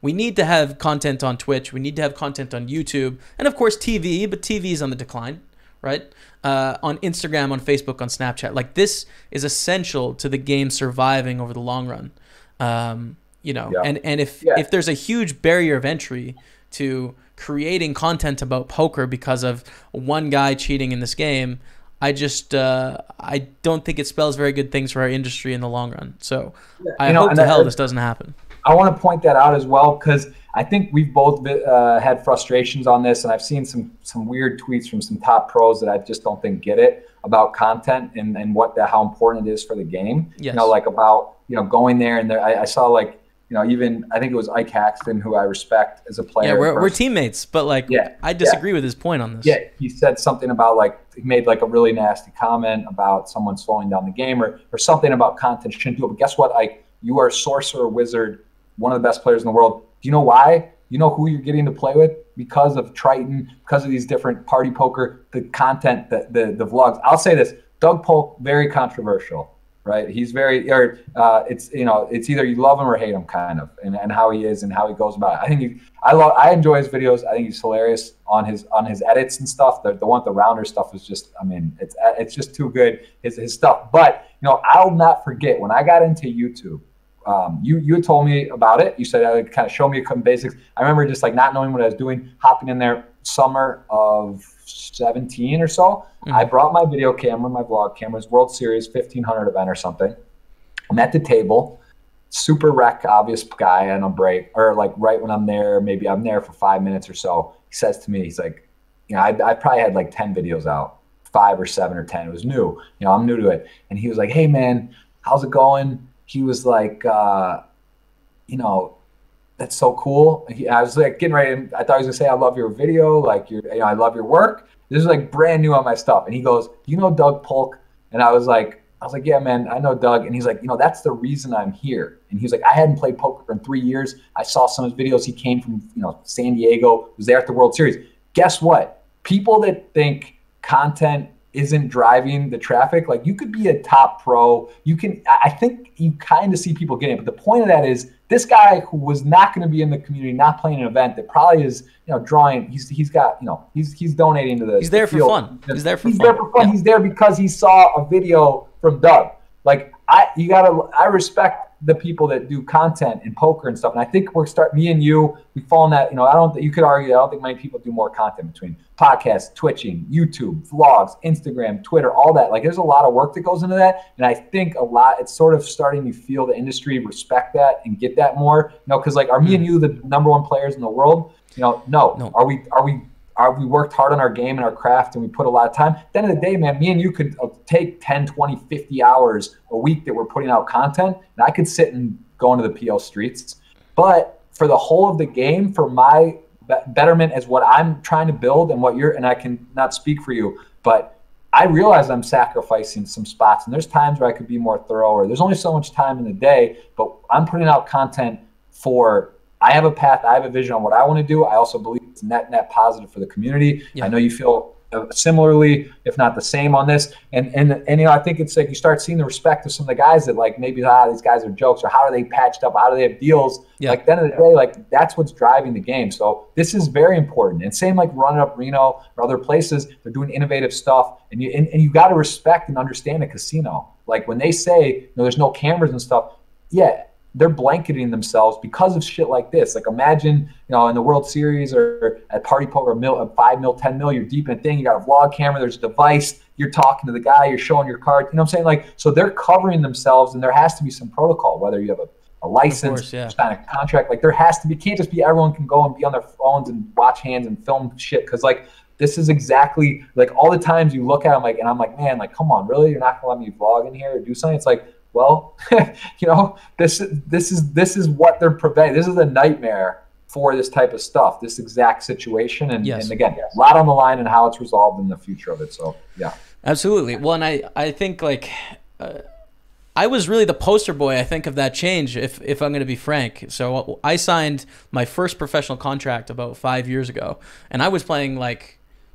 We need to have content on Twitch. We need to have content on YouTube. And, of course, TV, but TV is on the decline, right? On Instagram, on Facebook, on Snapchat. Like, this is essential to the game surviving over the long run. And if there's a huge barrier of entry to creating content about poker because of one guy cheating in this game, I don't think it spells very good things for our industry in the long run. So I hope to hell this doesn't happen. I want to point that out as well, because I think we've both had frustrations on this, and I've seen some weird tweets from some top pros that I just don't think get it about content and how important it is for the game. Yes. Like about going there, and I saw like even I think it was Ike Haxton, who I respect as a player. Yeah, we're teammates, but like I disagree with his point on this. Yeah, he said something about like he made like a really nasty comment about someone slowing down the game or something about content shouldn't do it. But guess what, Ike? You are a sorcerer wizard, one of the best players in the world. Do you know why? You know who you're getting to play with? Because of Triton, because of these different party poker, the content, the vlogs. I'll say this, Doug Polk, very controversial, right? He's very, it's either you love him or hate him kind of, and how he is and how he goes about it. I enjoy his videos. I think he's hilarious on his edits and stuff. The one with the rounder stuff is just, it's just too good, his stuff. But, I'll not forget when I got into YouTube, you had told me about it. You said kind of show me a couple basics. I remember just like not knowing what I was doing, hopping in there summer of 17 or so. Mm-hmm. I brought my video camera, my vlog cameras, World Series 1500 event or something. I'm at the table, super wreck, obvious guy on a break, or like right when I'm there, maybe I'm there for 5 minutes or so. He says to me, he's like, I probably had like 10 videos out, 5 or 7 or 10. It was new. I'm new to it. And he was like, hey man, how's it going? He was like, that's so cool. I was like getting ready. I thought he was gonna say, I love your video. Like I love your work. This is like brand new on my stuff. And he goes, you know Doug Polk? And I was like, I was like, yeah, man, I know Doug. And he's like, that's the reason I'm here. And he's like, I hadn't played poker in 3 years. I saw some of his videos. He came from, San Diego, was there at the World Series. Guess what? People that think content isn't driving the traffic, like, you could be a top pro. I think you kind of see people getting it. But the point of that is, this guy who was not going to be in the community, not playing an event that probably is, drawing, he's got, he's donating to the He's there for field. fun. He's there for fun. Yeah. He's there because he saw a video from Doug. Like, I respect the people that do content in poker and stuff. And I think me and you, we fall in that, you could argue, I don't think many people do more content between podcasts, twitching, YouTube, vlogs, Instagram, Twitter, all that. Like, there's a lot of work that goes into that. And I think it's sort of starting to feel the industry respect that and get that more, because like, are me and you the #1 players in the world? No. Are we worked hard on our game and our craft, and we put a lot of time? At the end of the day, man, me and you could take 10, 20, 50 hours a week that we're putting out content, and I could sit and go into the PL streets. But for the whole of the game, for my betterment as what I'm trying to build and I can not speak for you, but I realize I'm sacrificing some spots, and there's times where I could be more thorough, or there's only so much time in the day, but I'm putting out content I have a path, I have a vision on what I want to do. I also believe it's net positive for the community. Yeah. I know you feel similarly, if not the same, on this. And I think it's like you start seeing the respect of some of the guys that, like, maybe these guys are jokes, or how are they patched up? How do they have deals? Yeah. Like, at the end of the day, like, that's what's driving the game. So this is very important. And same like Running Up Reno or other places, they're doing innovative stuff. And you got to respect and understand a casino. Like, when they say, there's no cameras and stuff, yeah, they're blanketing themselves because of shit like this. Like, imagine, in the World Series or at Party Poker, 5 mil, 10 mil, you're deep in a thing, you got a vlog camera, there's a device, you're talking to the guy, you're showing your card. You know what I'm saying? Like, so they're covering themselves, and there has to be some protocol, whether you have a license, sign a contract. Like, there has to be, can't just be everyone can go and be on their phones and watch hands and film shit. Cause like, this is exactly like all the times you look at them, like, and I'm like, man, like, come on, really? You're not gonna let me vlog in here or do something? It's like, well, this is what they're preventing. This is a nightmare for this type of stuff, this exact situation. And, and again, a lot on the line and how it's resolved in the future of it. So, yeah. Absolutely. Well, and I think, like, I was really the poster boy, I think, of that change, if I'm going to be frank. So I signed my first professional contract about 5 years ago, and I was playing, like,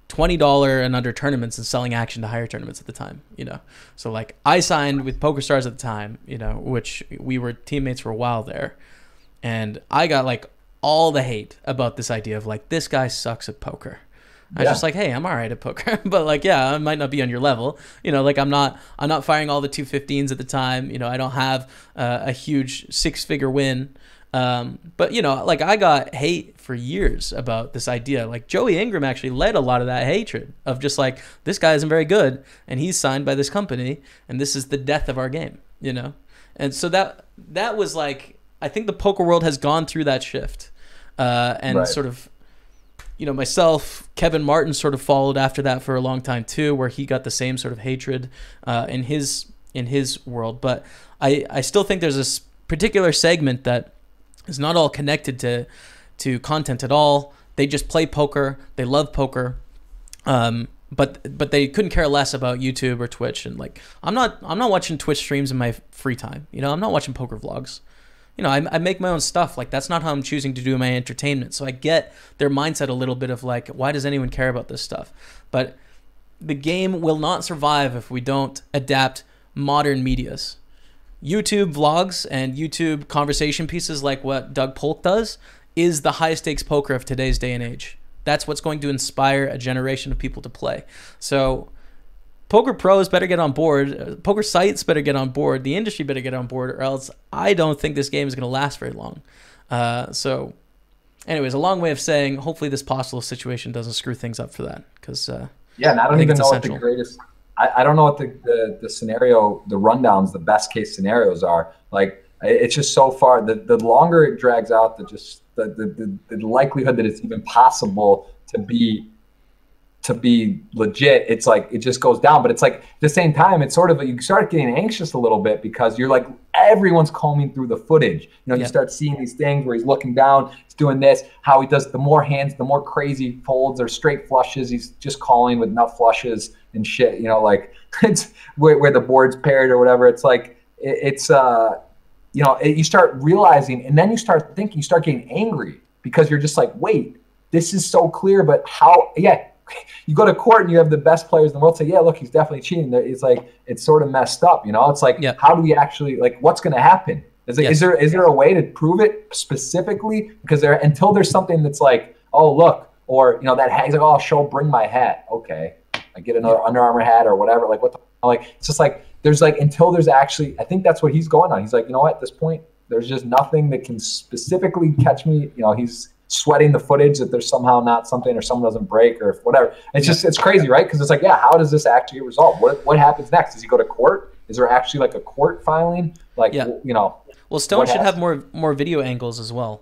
$20 and under tournaments and selling action to higher tournaments at the time, So, like, I signed with PokerStars at the time, which we were teammates for a while there. And I got, like, all the hate about this idea of, like, this guy sucks at poker. I was just like, hey, I'm all right at poker. But, like, yeah, I might not be on your level. Like, I'm not firing all the 215s at the time. I don't have a huge 6-figure win. But, like, I got hate for years about this idea. Like, Joey Ingram actually led a lot of that hatred of just like, this guy isn't very good, and he's signed by this company, and this is the death of our game, And so that was like, I think the poker world has gone through that shift. And sort of, myself, Kevin Martin sort of followed after that for a long time too, where he got the same sort of hatred in his world. But I still think there's this particular segment that is not all connected to content at all. They just play poker. They love poker. But they couldn't care less about YouTube or Twitch. And, like, I'm not watching Twitch streams in my free time. I'm not watching poker vlogs. I make my own stuff. Like, that's not how I'm choosing to do my entertainment. So I get their mindset a little bit of, like, why does anyone care about this stuff? But the game will not survive if we don't adapt modern medias. YouTube vlogs and YouTube conversation pieces like what Doug Polk does is the high stakes poker of today's day and age. That's what's going to inspire a generation of people to play. So poker pros better get on board. Poker sites better get on board. The industry better get on board, or else I don't think this game is going to last very long. So anyways, a long way of saying hopefully this Postle situation doesn't screw things up for that. Because and I don't even know what the greatest... I don't know what the scenario, the rundowns, the best case scenarios are. Like, it's just so far, the longer it drags out, the likelihood that it's even possible to be legit, it's like, it just goes down. But it's like, at the same time, it's sort of, you start getting anxious a little bit because you're like, everyone's combing through the footage. You start seeing these things where he's looking down, he's doing this, how he does the more hands, the more crazy folds or straight flushes, he's just calling with nut flushes. and shit, you know, like it's where the board's paired or whatever. It's like, you know, you start realizing, and then you start thinking, you start getting angry because you're just like, wait, this is so clear, but how, yeah. You go to court and you have the best players in the world say, yeah, look, he's definitely cheating. It's like, it's sort of messed up, you know? It's like, how do we actually, like, what's going to happen? Is there a way to prove it specifically? Because until there's something that's like, oh, look, or, you know, that hat, he's like, oh, bring my hat. Okay. I get another Under Armour hat or whatever. Like, what the, like, it's just like, there's like, until there's actually, I think that's what he's going on. He's like, you know what, at this point, there's just nothing that can specifically catch me. You know, he's sweating the footage that there's somehow not something or someone doesn't break or whatever. It's just, it's crazy, right? Because it's like, yeah, how does this actually get resolved? What happens next? Does he go to court? Is there actually like a court filing? Like, you know. Well, Stone should have more video angles as well,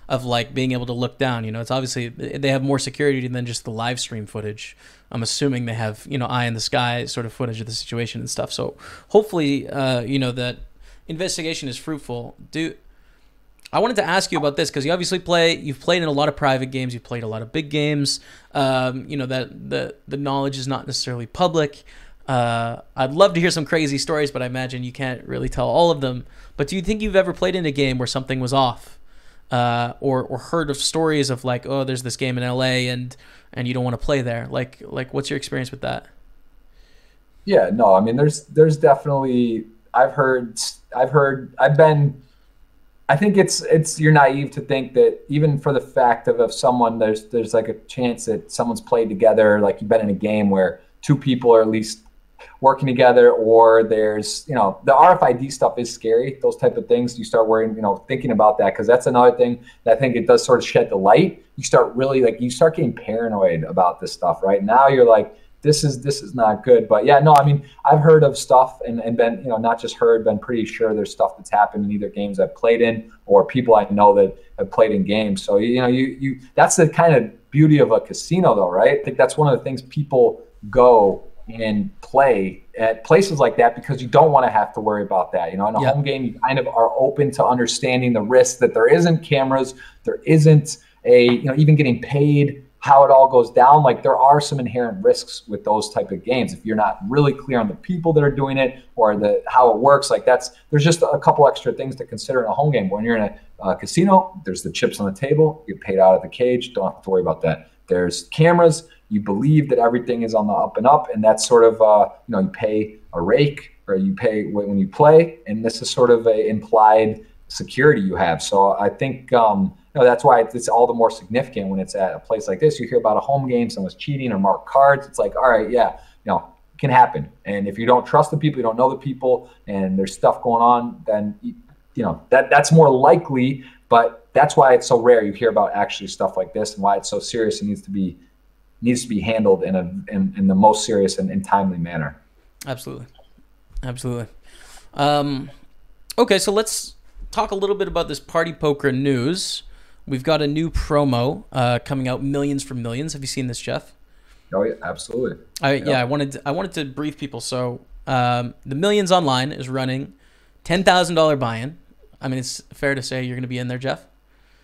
of like being able to look down. You know, it's obviously they have more security than just the live stream footage. I'm assuming they have, you know, eye in the sky sort of footage of the situation and stuff. So hopefully, you know, that investigation is fruitful. I wanted to ask you about this because you obviously you've played in a lot of private games, you've played a lot of big games. You know, that the knowledge is not necessarily public. I'd love to hear some crazy stories, but I imagine you can't really tell all of them. But do you think you've ever played in a game where something was off, or heard of stories of like, oh, there's this game in LA and you don't want to play there? Like what's your experience with that? Yeah, no, I mean, there's definitely, I think it's you're naive to think that even for the fact of someone, there's like a chance that someone's played together, like you've been in a game where two people are at least working together, or there's, you know, the RFID stuff is scary. Those type of things, you start worrying, you know, thinking about that, because that's another thing that I think it does sort of shed the light. You start really, like, you start getting paranoid about this stuff, right? Now you're like, this is not good. But yeah, no, I mean, I've heard of stuff and been, you know, not just heard, been pretty sure there's stuff that's happened in either games I've played in or people I know that have played in games. So, you know, you that's the kind of beauty of a casino though, right? I think that's one of the things people go and play at places like that because you don't want to have to worry about that. You know, in a home game, you kind of are open to understanding the risk that there isn't cameras, there isn't you know, even getting paid, how it all goes down. Like, there are some inherent risks with those type of games if you're not really clear on the people that are doing it or how it works. Like, there's just a couple extra things to consider in a home game. When you're in a casino, there's the chips on the table, you get paid out of the cage, don't have to worry about that. There's cameras, you believe that everything is on the up and up, and that's sort of you know, you pay a rake or you pay when you play, and this is sort of a implied security you have. So I think you know, that's why it's all the more significant when it's at a place like this. You hear about a home game, someone's cheating or marked cards. It's like, all right, yeah, you know, it can happen. And if you don't trust the people, you don't know the people, and there's stuff going on, then you know, that's more likely. But that's why it's so rare you hear about actually stuff like this, and why it's so serious and needs to be handled in the most serious and timely manner. Absolutely. Okay, so let's talk a little bit about this party poker news. We've got a new promo coming out, Millions for Millions. Have you seen this, Jeff? Oh yeah, absolutely. Yeah, I wanted to brief people. So the Millions Online is running $10,000 buy-in. I mean, it's fair to say you're going to be in there, Jeff.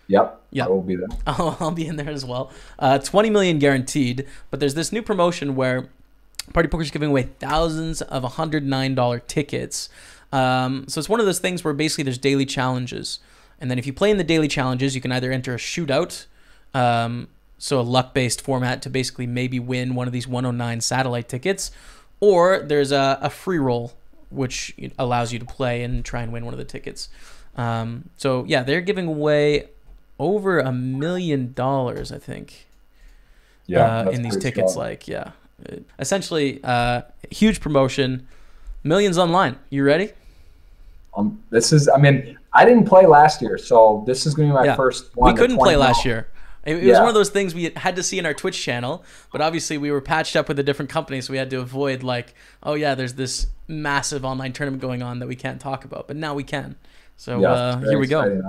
Yep. I will be there. I'll be in there as well. 20 million guaranteed. But there's this new promotion where Party Poker is giving away thousands of $109 tickets. So it's one of those things where basically there's daily challenges. And then if you play in the daily challenges, you can either enter a shootout, so a luck-based format to basically maybe win one of these 109 satellite tickets, or there's a free roll, which allows you to play and try and win one of the tickets. So yeah, they're giving away over $1 million, I think. Yeah, in these tickets, strong. Like, yeah, essentially, huge promotion. Millions Online. You ready? This is, I mean, I didn't play last year, so this is going to be my first one. We couldn't play last year. It was one of those things we had to see in our Twitch channel, but obviously we were patched up with a different company, so we had to avoid, like, oh yeah, there's this massive online tournament going on that we can't talk about, but now we can. So here we go.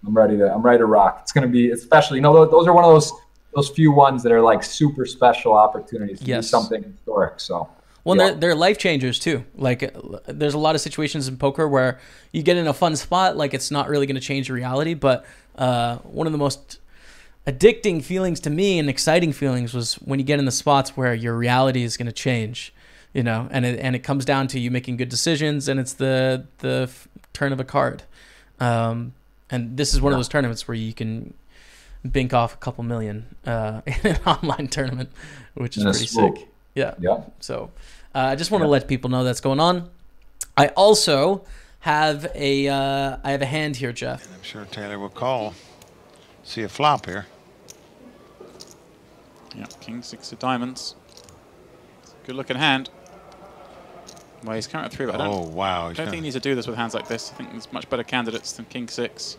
I'm ready to rock. It's going to be, especially, you know, those are one of those few ones that are like super special opportunities to do something historic. So. Well, they're life changers too. Like, there's a lot of situations in poker where you get in a fun spot, like it's not really going to change your reality, but one of the most addicting feelings to me and exciting feelings was when you get in the spots where your reality is going to change, you know, and it comes down to you making good decisions, and it's the turn of a card. And this is one of those tournaments where you can bink off a couple million in an online tournament, which is pretty sick. Yeah. So I just want to let people know that's going on. I also have a hand here, Jeff. And I'm sure Taylor will call. See a flop here. Yeah, king 6 of diamonds. Good looking hand. Well, he's currently at 3, but I don't think he needs to do this with hands like this. I think there's much better candidates than king 6.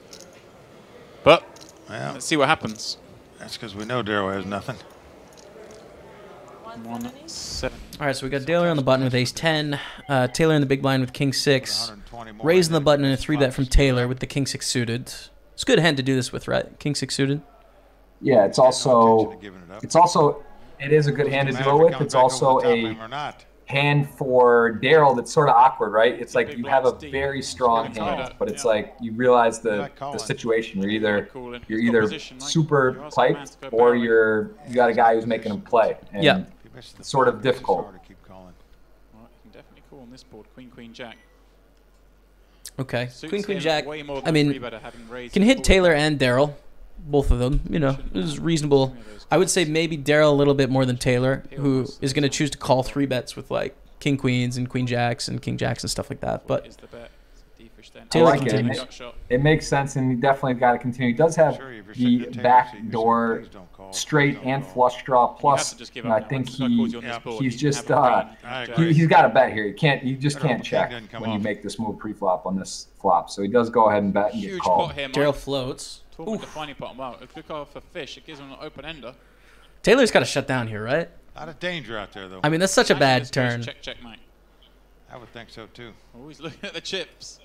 But let's see what happens. That's because we know Darryl has nothing. 1-7. All right, so we got Taylor on the button with ace 10, Taylor in the big blind with king 6, raising the button and a 3-bet from Taylor with the king 6 suited. It's a good hand to do this with, right? King 6 suited. Yeah, it is a good hand to deal with. It's also a hand for Darryl that's sort of awkward, right? It's like you have a very strong hand, but it's like you realize the situation. You're either super piped or you got a guy who's making him play. And it's sort of difficult. Well, you can definitely call on this board, Queen, Queen, Jack. Okay, Queen, Queen, Jack. I mean, can hit Taylor and Darryl, both of them. You know, this is reasonable. I would say maybe Darryl a little bit more than Taylor, who is going to choose to call 3-bets with like king queens and queen jacks and king jacks and stuff like that. But Taylor continues. It makes sense, and he definitely got to continue. He does have the backdoor straight and flush draw plus. I think he's just he's got to bet here. You just can't check when you make this move pre-flop on this flop. So he does go ahead and bet and get called. Darryl floats. Talking defining pot. Wow, if you go for fish, it gives him an open ender. Taylor's got to shut down here, right? A lot of danger out there, though. I mean, that's such a bad turn. Checkmate. I would think so too. Always looking at the chips.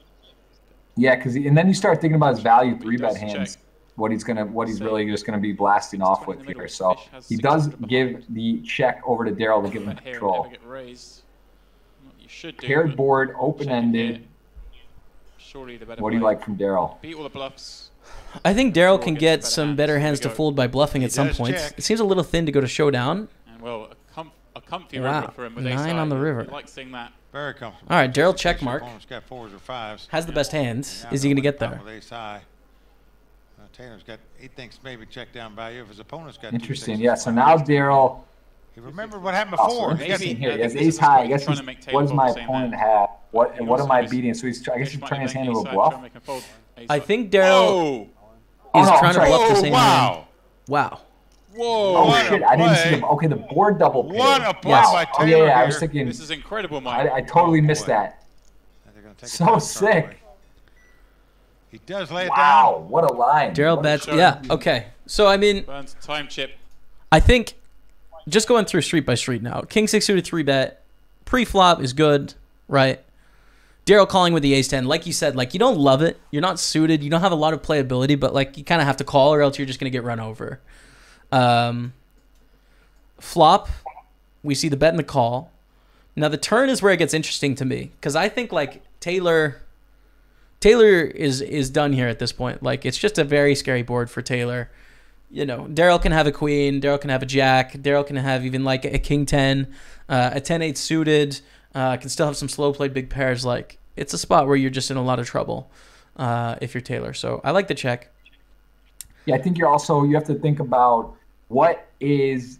Yeah, and then you start thinking about his value 3-bet hands. What he's really just gonna be blasting off with here. So he does give the check over to Darryl to give him control. Paired board, open-ended. What do you like from Darryl? Beat all the bluffs. I think Darryl can get some better hands to fold by bluffing at some point. It seems a little thin to go to showdown. And well, a comfy river for him with 9 on the river. I like seeing that. Very comfortable. All right, Darryl checkmark. Got 4s or 5s. Has the best hands. Is he going to get there? Taylor's got, he thinks maybe check down value if his opponent's got. Interesting. Yeah. So now Darryl. He remembered what happened before. Interesting here. He has ace high. I guess what does my opponent have? What am I beating? So I guess he's turning his hand into a bluff. I think Darryl is trying to bluff the same hand. Wow. Whoa! Oh shit! I didn't see him. Okay, the board double paired. What a play by Taylor! Oh yeah, I was thinking. This is incredible, Mike. I totally missed that. So sick. He does lay it down. Wow! What a line. Darryl bets. Yeah. Okay. So I mean, Burns time chip. I think just going through street by street now. King 6 suited 3-bet pre-flop is good, right? Darryl calling with the ace 10, like you said, like you don't love it. You're not suited. You don't have a lot of playability, but like you kind of have to call, or else you're just gonna get run over. Flop, we see the bet and the call. Now the turn is where it gets interesting to me, because I think like Taylor is done here at this point. Like it's just a very scary board for Taylor. You know, Darryl can have a queen, Darryl can have a jack, Darryl can have even like a king 10, a 10-8 suited, can still have some slow played big pairs. Like it's a spot where you're just in a lot of trouble if you're Taylor. So I like the check. Yeah, I think you have to think about what hands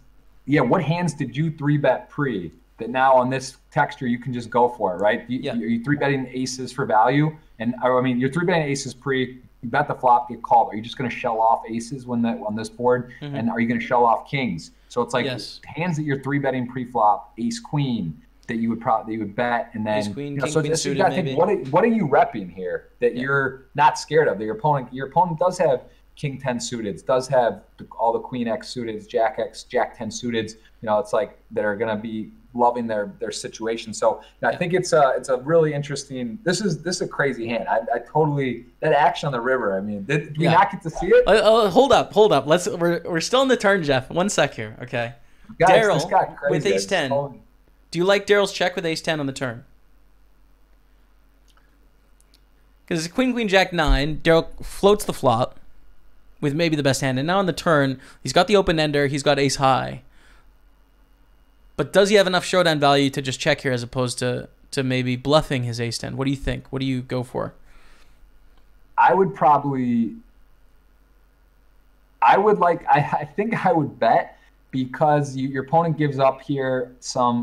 did you 3-bet pre that now on this texture you can just go for it, right? Are you 3-betting aces for value? And I mean, you're 3-betting aces pre, you bet the flop, get called. Are you just going to shell off aces on this board? Mm-hmm. And are you going to shell off kings? So it's like hands that you're 3-betting pre-flop, ace queen that you would bet, and then ace queen, king so queen you gotta think, what are you repping here that you're not scared of? That your opponent does have king 10 suited, does have all the queen X suited, jack X, jack 10 suited. You know, it's like that are going to be loving their situation. So I think it's a really interesting. This is a crazy hand. I totally, that action on the river. I mean, did we not get to see it? Hold up. We're still in the turn, Jeff. 1 sec here. Okay. Darryl with ace 10. Do you like Darryl's check with ace 10 on the turn? Because it's queen, queen, jack 9. Darryl floats the flop. with maybe the best hand. And now on the turn, he's got the open-ender. He's got ace high. But does he have enough showdown value to just check here as opposed to maybe bluffing his ace-10? What do you think? What do you go for? I would probably... I think I would bet, because your opponent gives up here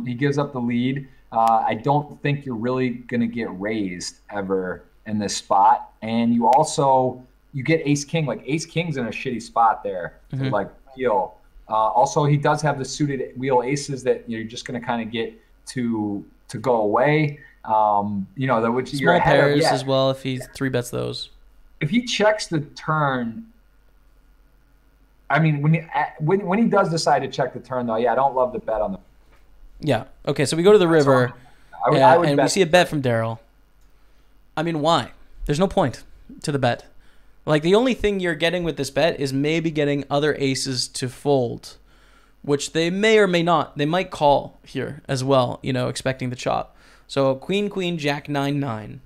he gives up the lead. I don't think you're really going to get raised ever in this spot. And you get ace-king. Like, ace-king's in a shitty spot there to, like, peel. Also, he does have the suited wheel aces that you're just going to kind of get to go away. You know, which small you're ahead pairs of, as well if he 3-bets those. If he checks the turn... I mean, when he does decide to check the turn, though, yeah, I don't love the bet on the... Yeah. Okay, so we go to the river, and we see a bet from Daryl. I mean, why? There's no point to the bet. Like, the only thing you're getting with this bet is maybe getting other aces to fold, which they may or may not. They might call here as well, you know, expecting the chop. So queen, queen, jack, 9-9.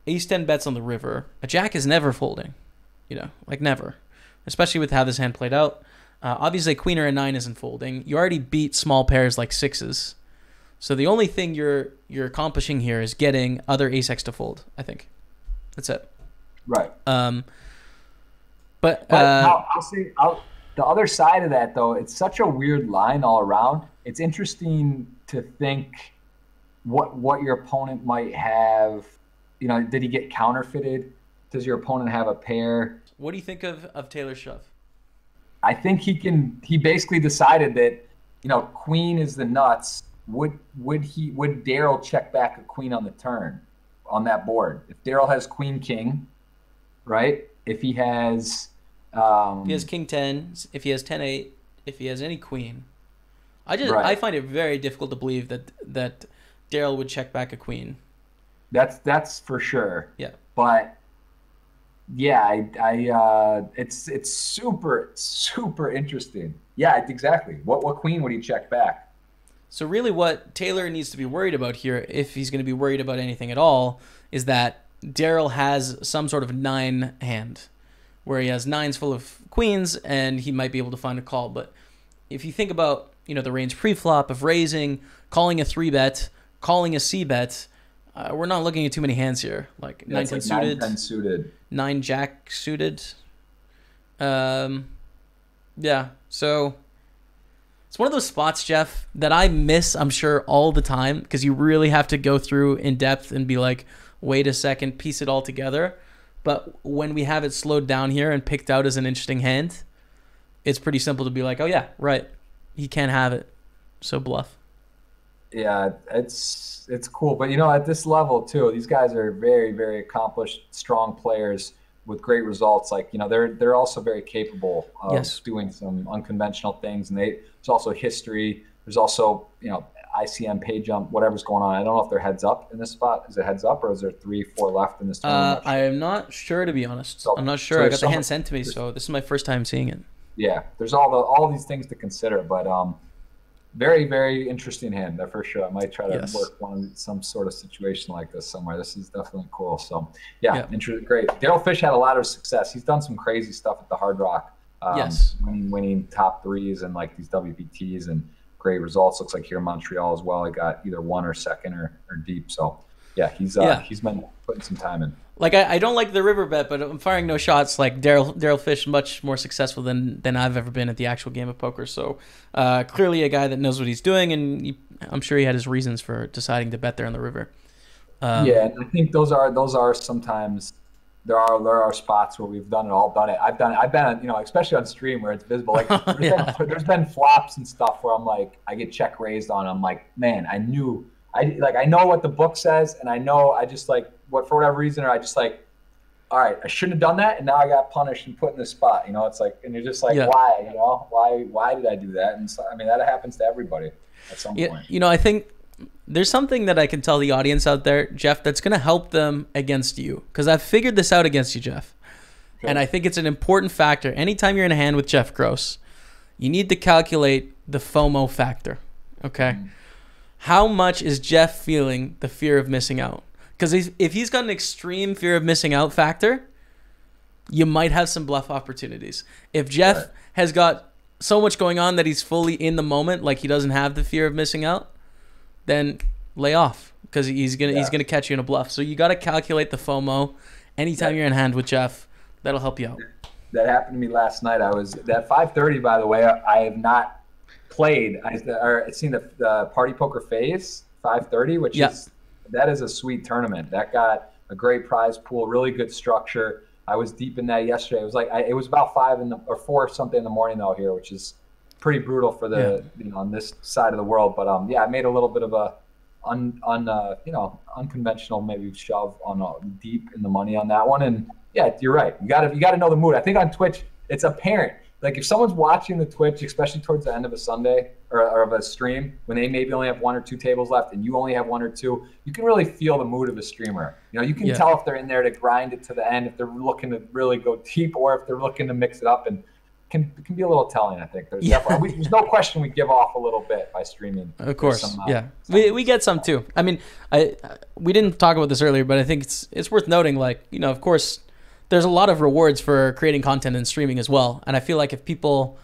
Ace-10 bets on the river. A jack is never folding, you know, like never. Especially with how this hand played out. Obviously, queen or a 9 isn't folding. You already beat small pairs like 6s. So the only thing you're accomplishing here is getting other ace-x to fold, I think. That's it. Right. But I'll say the other side of that, though, it's such a weird line all around. It's interesting to think what your opponent might have. You know, did he get counterfeited? Does your opponent have a pair? What do you think of Taylor's shove? I think he basically decided that, you know, queen is the nuts. Would Daryl check back a queen on the turn on that board? If Daryl has queen king, right? If he has king 10, if he has 10-8, if he has any queen. Right. I find it very difficult to believe that Daryl would check back a queen. That's for sure. Yeah. But yeah, it's super interesting. Yeah, exactly. What queen would he check back? So really what Taylor needs to be worried about here, if he's going to be worried about anything at all, is that Daryl has some sort of 9 hand where he has 9s full of queens and he might be able to find a call. But if you think about, you know, the range pre-flop of raising, calling a 3-bet, calling a c-bet, we're not looking at too many hands here. Like 9-10 suited. 9-10 suited. 9 jack suited. Yeah, so it's one of those spots, Jeff, that I miss, I'm sure, all the time, because you really have to go through in depth and be like, wait a second, piece it all together. But when we have it slowed down here and picked out as an interesting hand, it's pretty simple to be like, oh yeah, right, he can't have it, so bluff. Yeah, it's cool. But, you know, at this level, too, these guys are very, very accomplished, strong players with great results. Like, you know, they're also very capable of doing some unconventional things. And there's also history. There's also, you know, ICM, pay jump, whatever's going on. I don't know if they're heads up in this spot. Is it heads up or is there 3-4 left in this tournament? I am not sure, to be honest. So, I'm not sure. So I got the hand sent to me, so this is my first time seeing it. Yeah, there's all these things to consider. But very, very interesting hand, that for sure. I might try to work some sort of situation like this somewhere. This is definitely cool. So, yeah. Great. Daryl Fish had a lot of success. He's done some crazy stuff at the Hard Rock. Winning top 3s and like these WPTs and great results. Looks like here in Montreal as well. He got either 1 or 2nd or deep. So, yeah, he's been putting some time in. Like, I don't like the river bet, but I'm firing no shots. Like, Daryl Fish, much more successful than I've ever been at the actual game of poker. So, clearly a guy that knows what he's doing, and I'm sure he had his reasons for deciding to bet there on the river. Yeah, and I think those are sometimes there are spots where we've done it. I've been, you know, especially on stream where it's visible. Like, there's been flops and stuff where I'm like, I get check raised on. I'm like, man, I know what the book says, and I know I just like for whatever reason, or I just like, all right, I shouldn't have done that, and now I got punished and put in this spot. You know, it's like, and you're just like, why? You know, why did I do that? And so, I mean, that happens to everybody at some point. You know, I think there's something that I can tell the audience out there, Jeff, that's going to help them against you, because I've figured this out against you, Jeff. Okay. And I think it's an important factor. Anytime you're in a hand with Jeff Gross, you need to calculate the FOMO factor. Okay. How much is Jeff feeling the fear of missing out? Because if he's got an extreme fear of missing out factor, you might have some bluff opportunities. If Jeff has got so much going on that he's fully in the moment, like he doesn't have the fear of missing out, then lay off, because he's gonna catch you in a bluff. So you got to calculate the FOMO anytime you're in hand with Jeff. That'll help you out. That happened to me last night. I was that 5:30. By the way, I have not played. I've seen the Party Poker Phase 5:30, which is a sweet tournament. That got a great prize pool, really good structure. I was deep in that yesterday. It was it was about 4 something in the morning though here, which is pretty brutal for the on this side of the world. But I made a little bit of a unconventional maybe shove on deep in the money on that one. And yeah, you're right. You gotta know the mood. I think on Twitch it's apparent. Like if someone's watching the Twitch, especially towards the end of a Sunday or of a stream, when they maybe only have 1 or 2 tables left and you only have 1 or 2, you can really feel the mood of a streamer. You can tell if they're in there to grind it to the end, if they're looking to really go deep, or if they're looking to mix it up, and it can be a little telling. I think there's there's no question we give off a little bit by streaming. Of course, we get some too. I mean, we didn't talk about this earlier, but I think it's worth noting. Like of course, there's a lot of rewards for creating content and streaming as well. And I feel like if people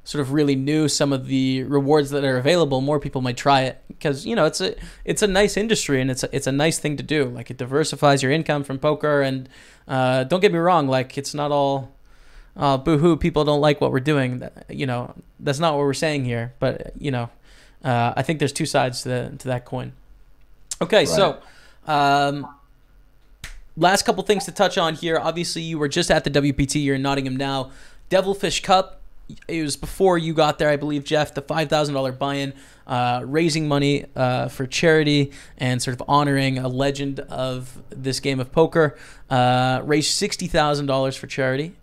sort of really knew some of the rewards that are available, more people might try it, because it's a nice industry, and it's a nice thing to do. Like it diversifies your income from poker, and don't get me wrong, like it's not all boo-hoo, people don't like what we're doing. That's not what we're saying here. But I think there's 2 sides to that coin. Okay, so. Last couple things to touch on here. Obviously, you were just at the WPT. You're in Nottingham now. Devilfish Cup. It was before you got there, I believe, Jeff. The $5,000 buy-in, raising money for charity and sort of honoring a legend of this game of poker. Raised $60,000 for charity.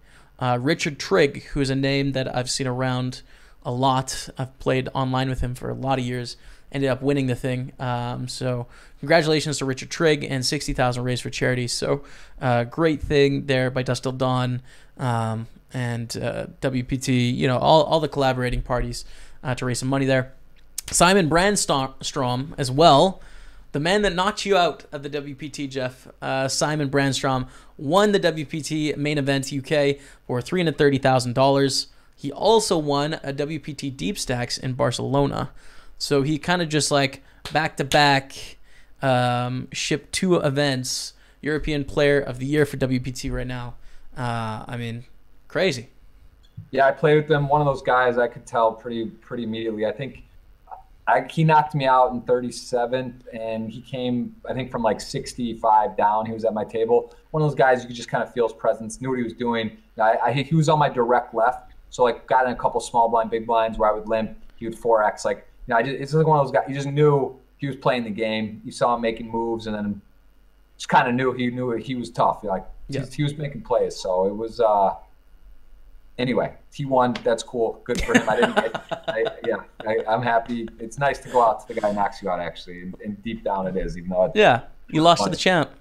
Richard Trigg, who is a name that I've seen around a lot. I've played online with him for a lot of years. Ended up winning the thing. So congratulations to Richard Trigg, and $60,000 raised for charity. So great thing there by Dusk Till Dawn and WPT, all the collaborating parties to raise some money there. Simon Brandstrom as well, the man that knocked you out of the WPT, Jeff. Simon Brandstrom won the WPT main event UK for $330,000. He also won a WPT Deep Stacks in Barcelona. So he kind of just like back-to-back shipped 2 events, European Player of the Year for WPT right now. I mean, crazy. Yeah, I played with them. One of those guys I could tell pretty immediately. I think he knocked me out in 37th, and he came, I think, from like 65 down. He was at my table. One of those guys you could just kind of feel his presence, knew what he was doing. He was on my direct left, so like got in a couple small blind, big blinds where I would limp. He would 4X. Like, it's like one of those guys. You just knew he was playing the game. You saw him making moves, and then just kind of knew he was tough. Like he was making plays. So it was. Anyway, he won. That's cool. Good for him. I'm happy. It's nice to go out to the guy who knocks you out, actually, and deep down it is, even though you lost to the champ.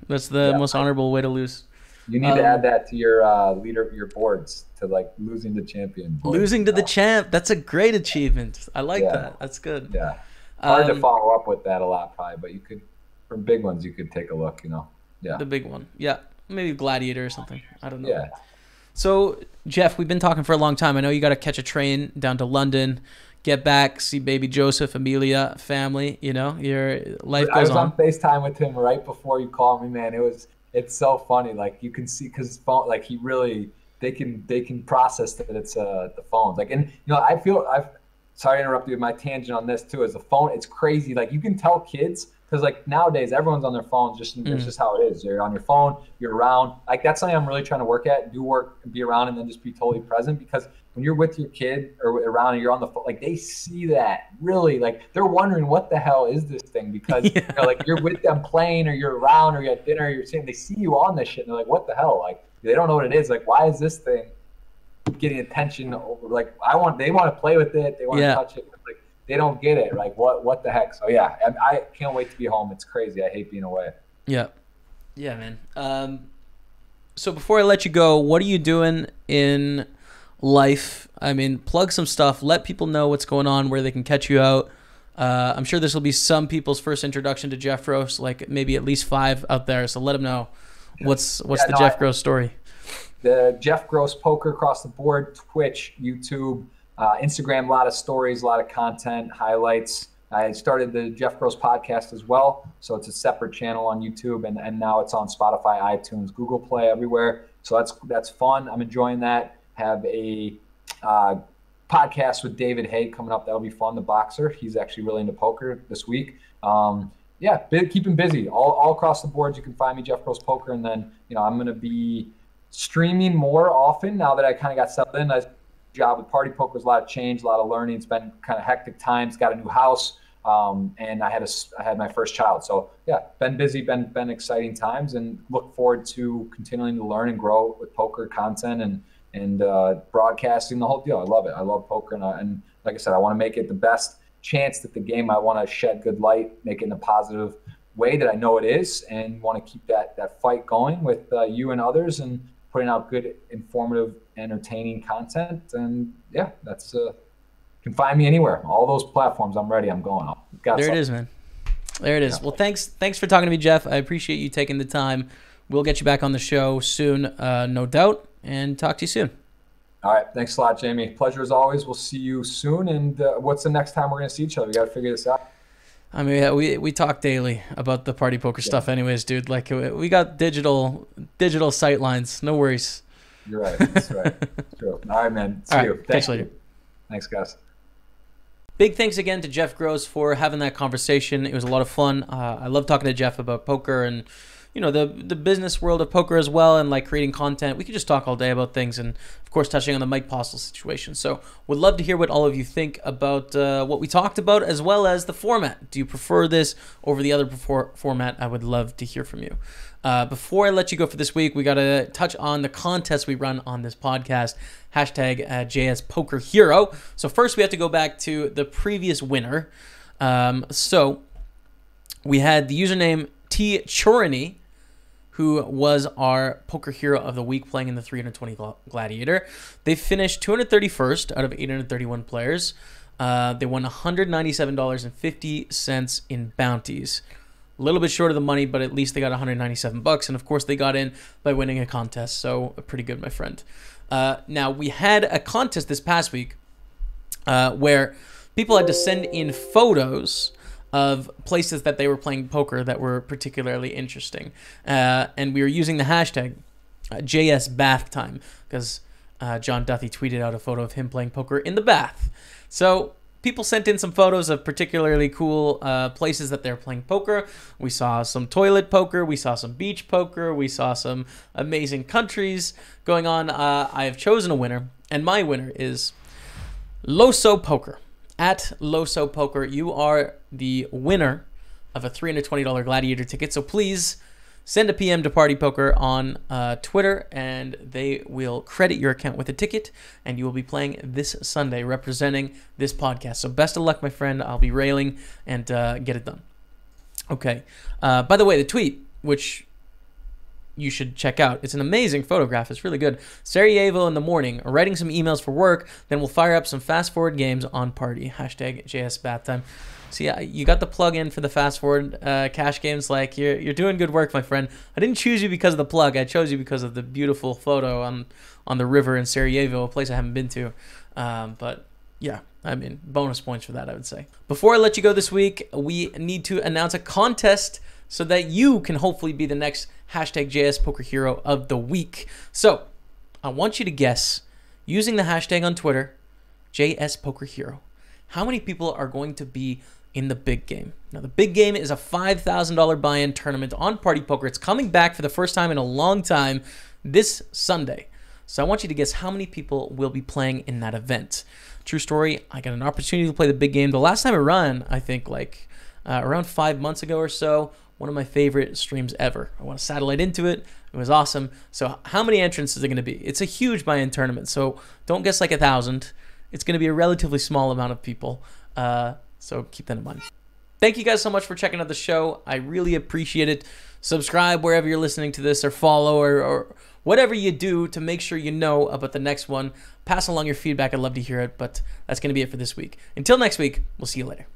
That's the most honorable way to lose. You need to add that to your your boards, to like losing to champion. Losing to the champ. That's a great achievement. I like that. That's good. Yeah. Hard to follow up with that a lot, probably, but you could, for big ones, you could take a look. Yeah. The big one. Yeah. Maybe Gladiator or something. I don't know. Yeah. So Jeff, we've been talking for a long time. I know you got to catch a train down to London, get back, see baby Joseph, Amelia, family. Your life goes on. I was on FaceTime with him right before you called me, man. It's so funny. Like you can see, because phone, like he really, they can process that it's the phones. Like, and I feel sorry to interrupt you. My tangent on this too is the phone. It's crazy. Like you can tell kids, because like nowadays everyone's on their phones. It's just how it is. You're on your phone. You're around. Like that's something I'm really trying to work at. Do work, be around, and then just be totally present. Because when you're with your kid or around and you're on the phone, like they see that really, like they're wondering what the hell is this thing? Because like you're with them playing, or you're around, or you're at dinner, or you're saying they see you on this shit, and they're like, what the hell? Like they don't know what it is. Like why is this thing getting attention over? Like they want to play with it, they want to touch it. Like they don't get it. Like what the heck? So yeah, I can't wait to be home. It's crazy. I hate being away. Yeah, man. So before I let you go, what are you doing in life? I mean, plug some stuff. Let people know what's going on, where they can catch you out. I'm sure this will be some people's first introduction to Jeff Gross, like maybe at least 5 out there. So let them know what's the Jeff Gross story. the Jeff Gross Poker across the board, Twitch, YouTube, Instagram, a lot of stories, a lot of content, highlights. I started the Jeff Gross podcast as well. So it's a separate channel on YouTube, and now it's on Spotify, iTunes, Google Play, everywhere. So that's fun. I'm enjoying that. Have a podcast with David Hay coming up. That'll be fun. The boxer. He's actually really into poker this week. Yeah, keeping busy all across the board. You can find me, Jeff Gross Poker, and then I'm going to be streaming more often now that I kind of got settled in. Job with Party Poker was a lot of change, a lot of learning. It's been kind of hectic times. Got a new house, and I had my first child. So yeah, been busy, been exciting times, and look forward to continuing to learn and grow with poker content and broadcasting, the whole deal. I love it. I love poker, and like I said, I want to make it the best chance that the game. I want to shed good light, make it in a positive way that I know it is, and want to keep that fight going with you and others, and putting out good, informative, entertaining content. And yeah, that's you can find me anywhere, all those platforms. I'm ready. I'm going. There it is, man. There it is. Yeah. Well, thanks for talking to me, Jeff. I appreciate you taking the time. We'll get you back on the show soon, no doubt, and talk to you soon. All right. Thanks a lot, Jamie. Pleasure as always. We'll see you soon. And what's the next time we're going to see each other? We got to figure this out. I mean, we talk daily about the Party Poker stuff anyways, dude. Like, we got digital sight lines. No worries. You're right. That's right. It's true. All right, man. See you. Thanks later. Thanks, guys. Big thanks again to Jeff Gross for having that conversation. It was a lot of fun. I love talking to Jeff about poker and the business world of poker as well, and like creating content. We could just talk all day about things, and of course touching on the Mike Postle situation. So would love to hear what all of you think about what we talked about, as well as the format. Do you prefer this over the other format? I would love to hear from you. Before I let you go for this week, we got to touch on the contest we run on this podcast, hashtag JSPokerHero. So first we have to go back to the previous winner. So we had the username T. Chorany, who was our Poker Hero of the Week, playing in the 320 Gladiator. They finished 231st out of 831 players. They won $197.50 in bounties. A little bit short of the money, but at least they got 197 bucks. And of course, they got in by winning a contest. So pretty good, my friend. Now, we had a contest this past week where people had to send in photos of places that they were playing poker that were particularly interesting. And we were using the hashtag JS Bath Time, because John Duthie tweeted out a photo of him playing poker in the bath. So people sent in some photos of particularly cool places that they're playing poker. We saw some toilet poker. We saw some beach poker. We saw some amazing countries going on. I have chosen a winner, and my winner is Loso Poker. At Loso Poker, you are the winner of a $320 Gladiator ticket. So please send a PM to Party Poker on Twitter, and they will credit your account with a ticket, and you will be playing this Sunday representing this podcast. So best of luck, my friend. I'll be railing and get it done. Okay. By the way, the tweet, which you should check out. It's an amazing photograph. It's really good. Sarajevo in the morning, writing some emails for work, then we'll fire up some fast forward games on Party. Hashtag JS Bath Time. So yeah, you got the plug-in for the fast forward cash games. Like, you're doing good work, my friend. I didn't choose you because of the plug. I chose you because of the beautiful photo on the river in Sarajevo, a place I haven't been to. But yeah, I mean, bonus points for that, I would say. Before I let you go this week, we need to announce a contest so that you can hopefully be the next hashtag JS Poker Hero of the Week. So I want you to guess, using the hashtag on Twitter, JS Poker Hero, how many people are going to be in the big game. Now, the big game is a $5,000 buy-in tournament on Party Poker. It's coming back for the first time in a long time this Sunday. So I want you to guess how many people will be playing in that event. True story, I got an opportunity to play the big game. The last time I ran, I think like around 5 months ago or so. One of my favorite streams ever. I want to satellite into it. It was awesome. So how many entrants is it going to be? It's a huge buy-in tournament, so don't guess like 1,000. It's going to be a relatively small amount of people. So keep that in mind. Thank you guys so much for checking out the show. I really appreciate it. Subscribe wherever you're listening to this, or follow, or whatever you do to make sure you know about the next one. Pass along your feedback. I'd love to hear it, but that's going to be it for this week. Until next week, we'll see you later.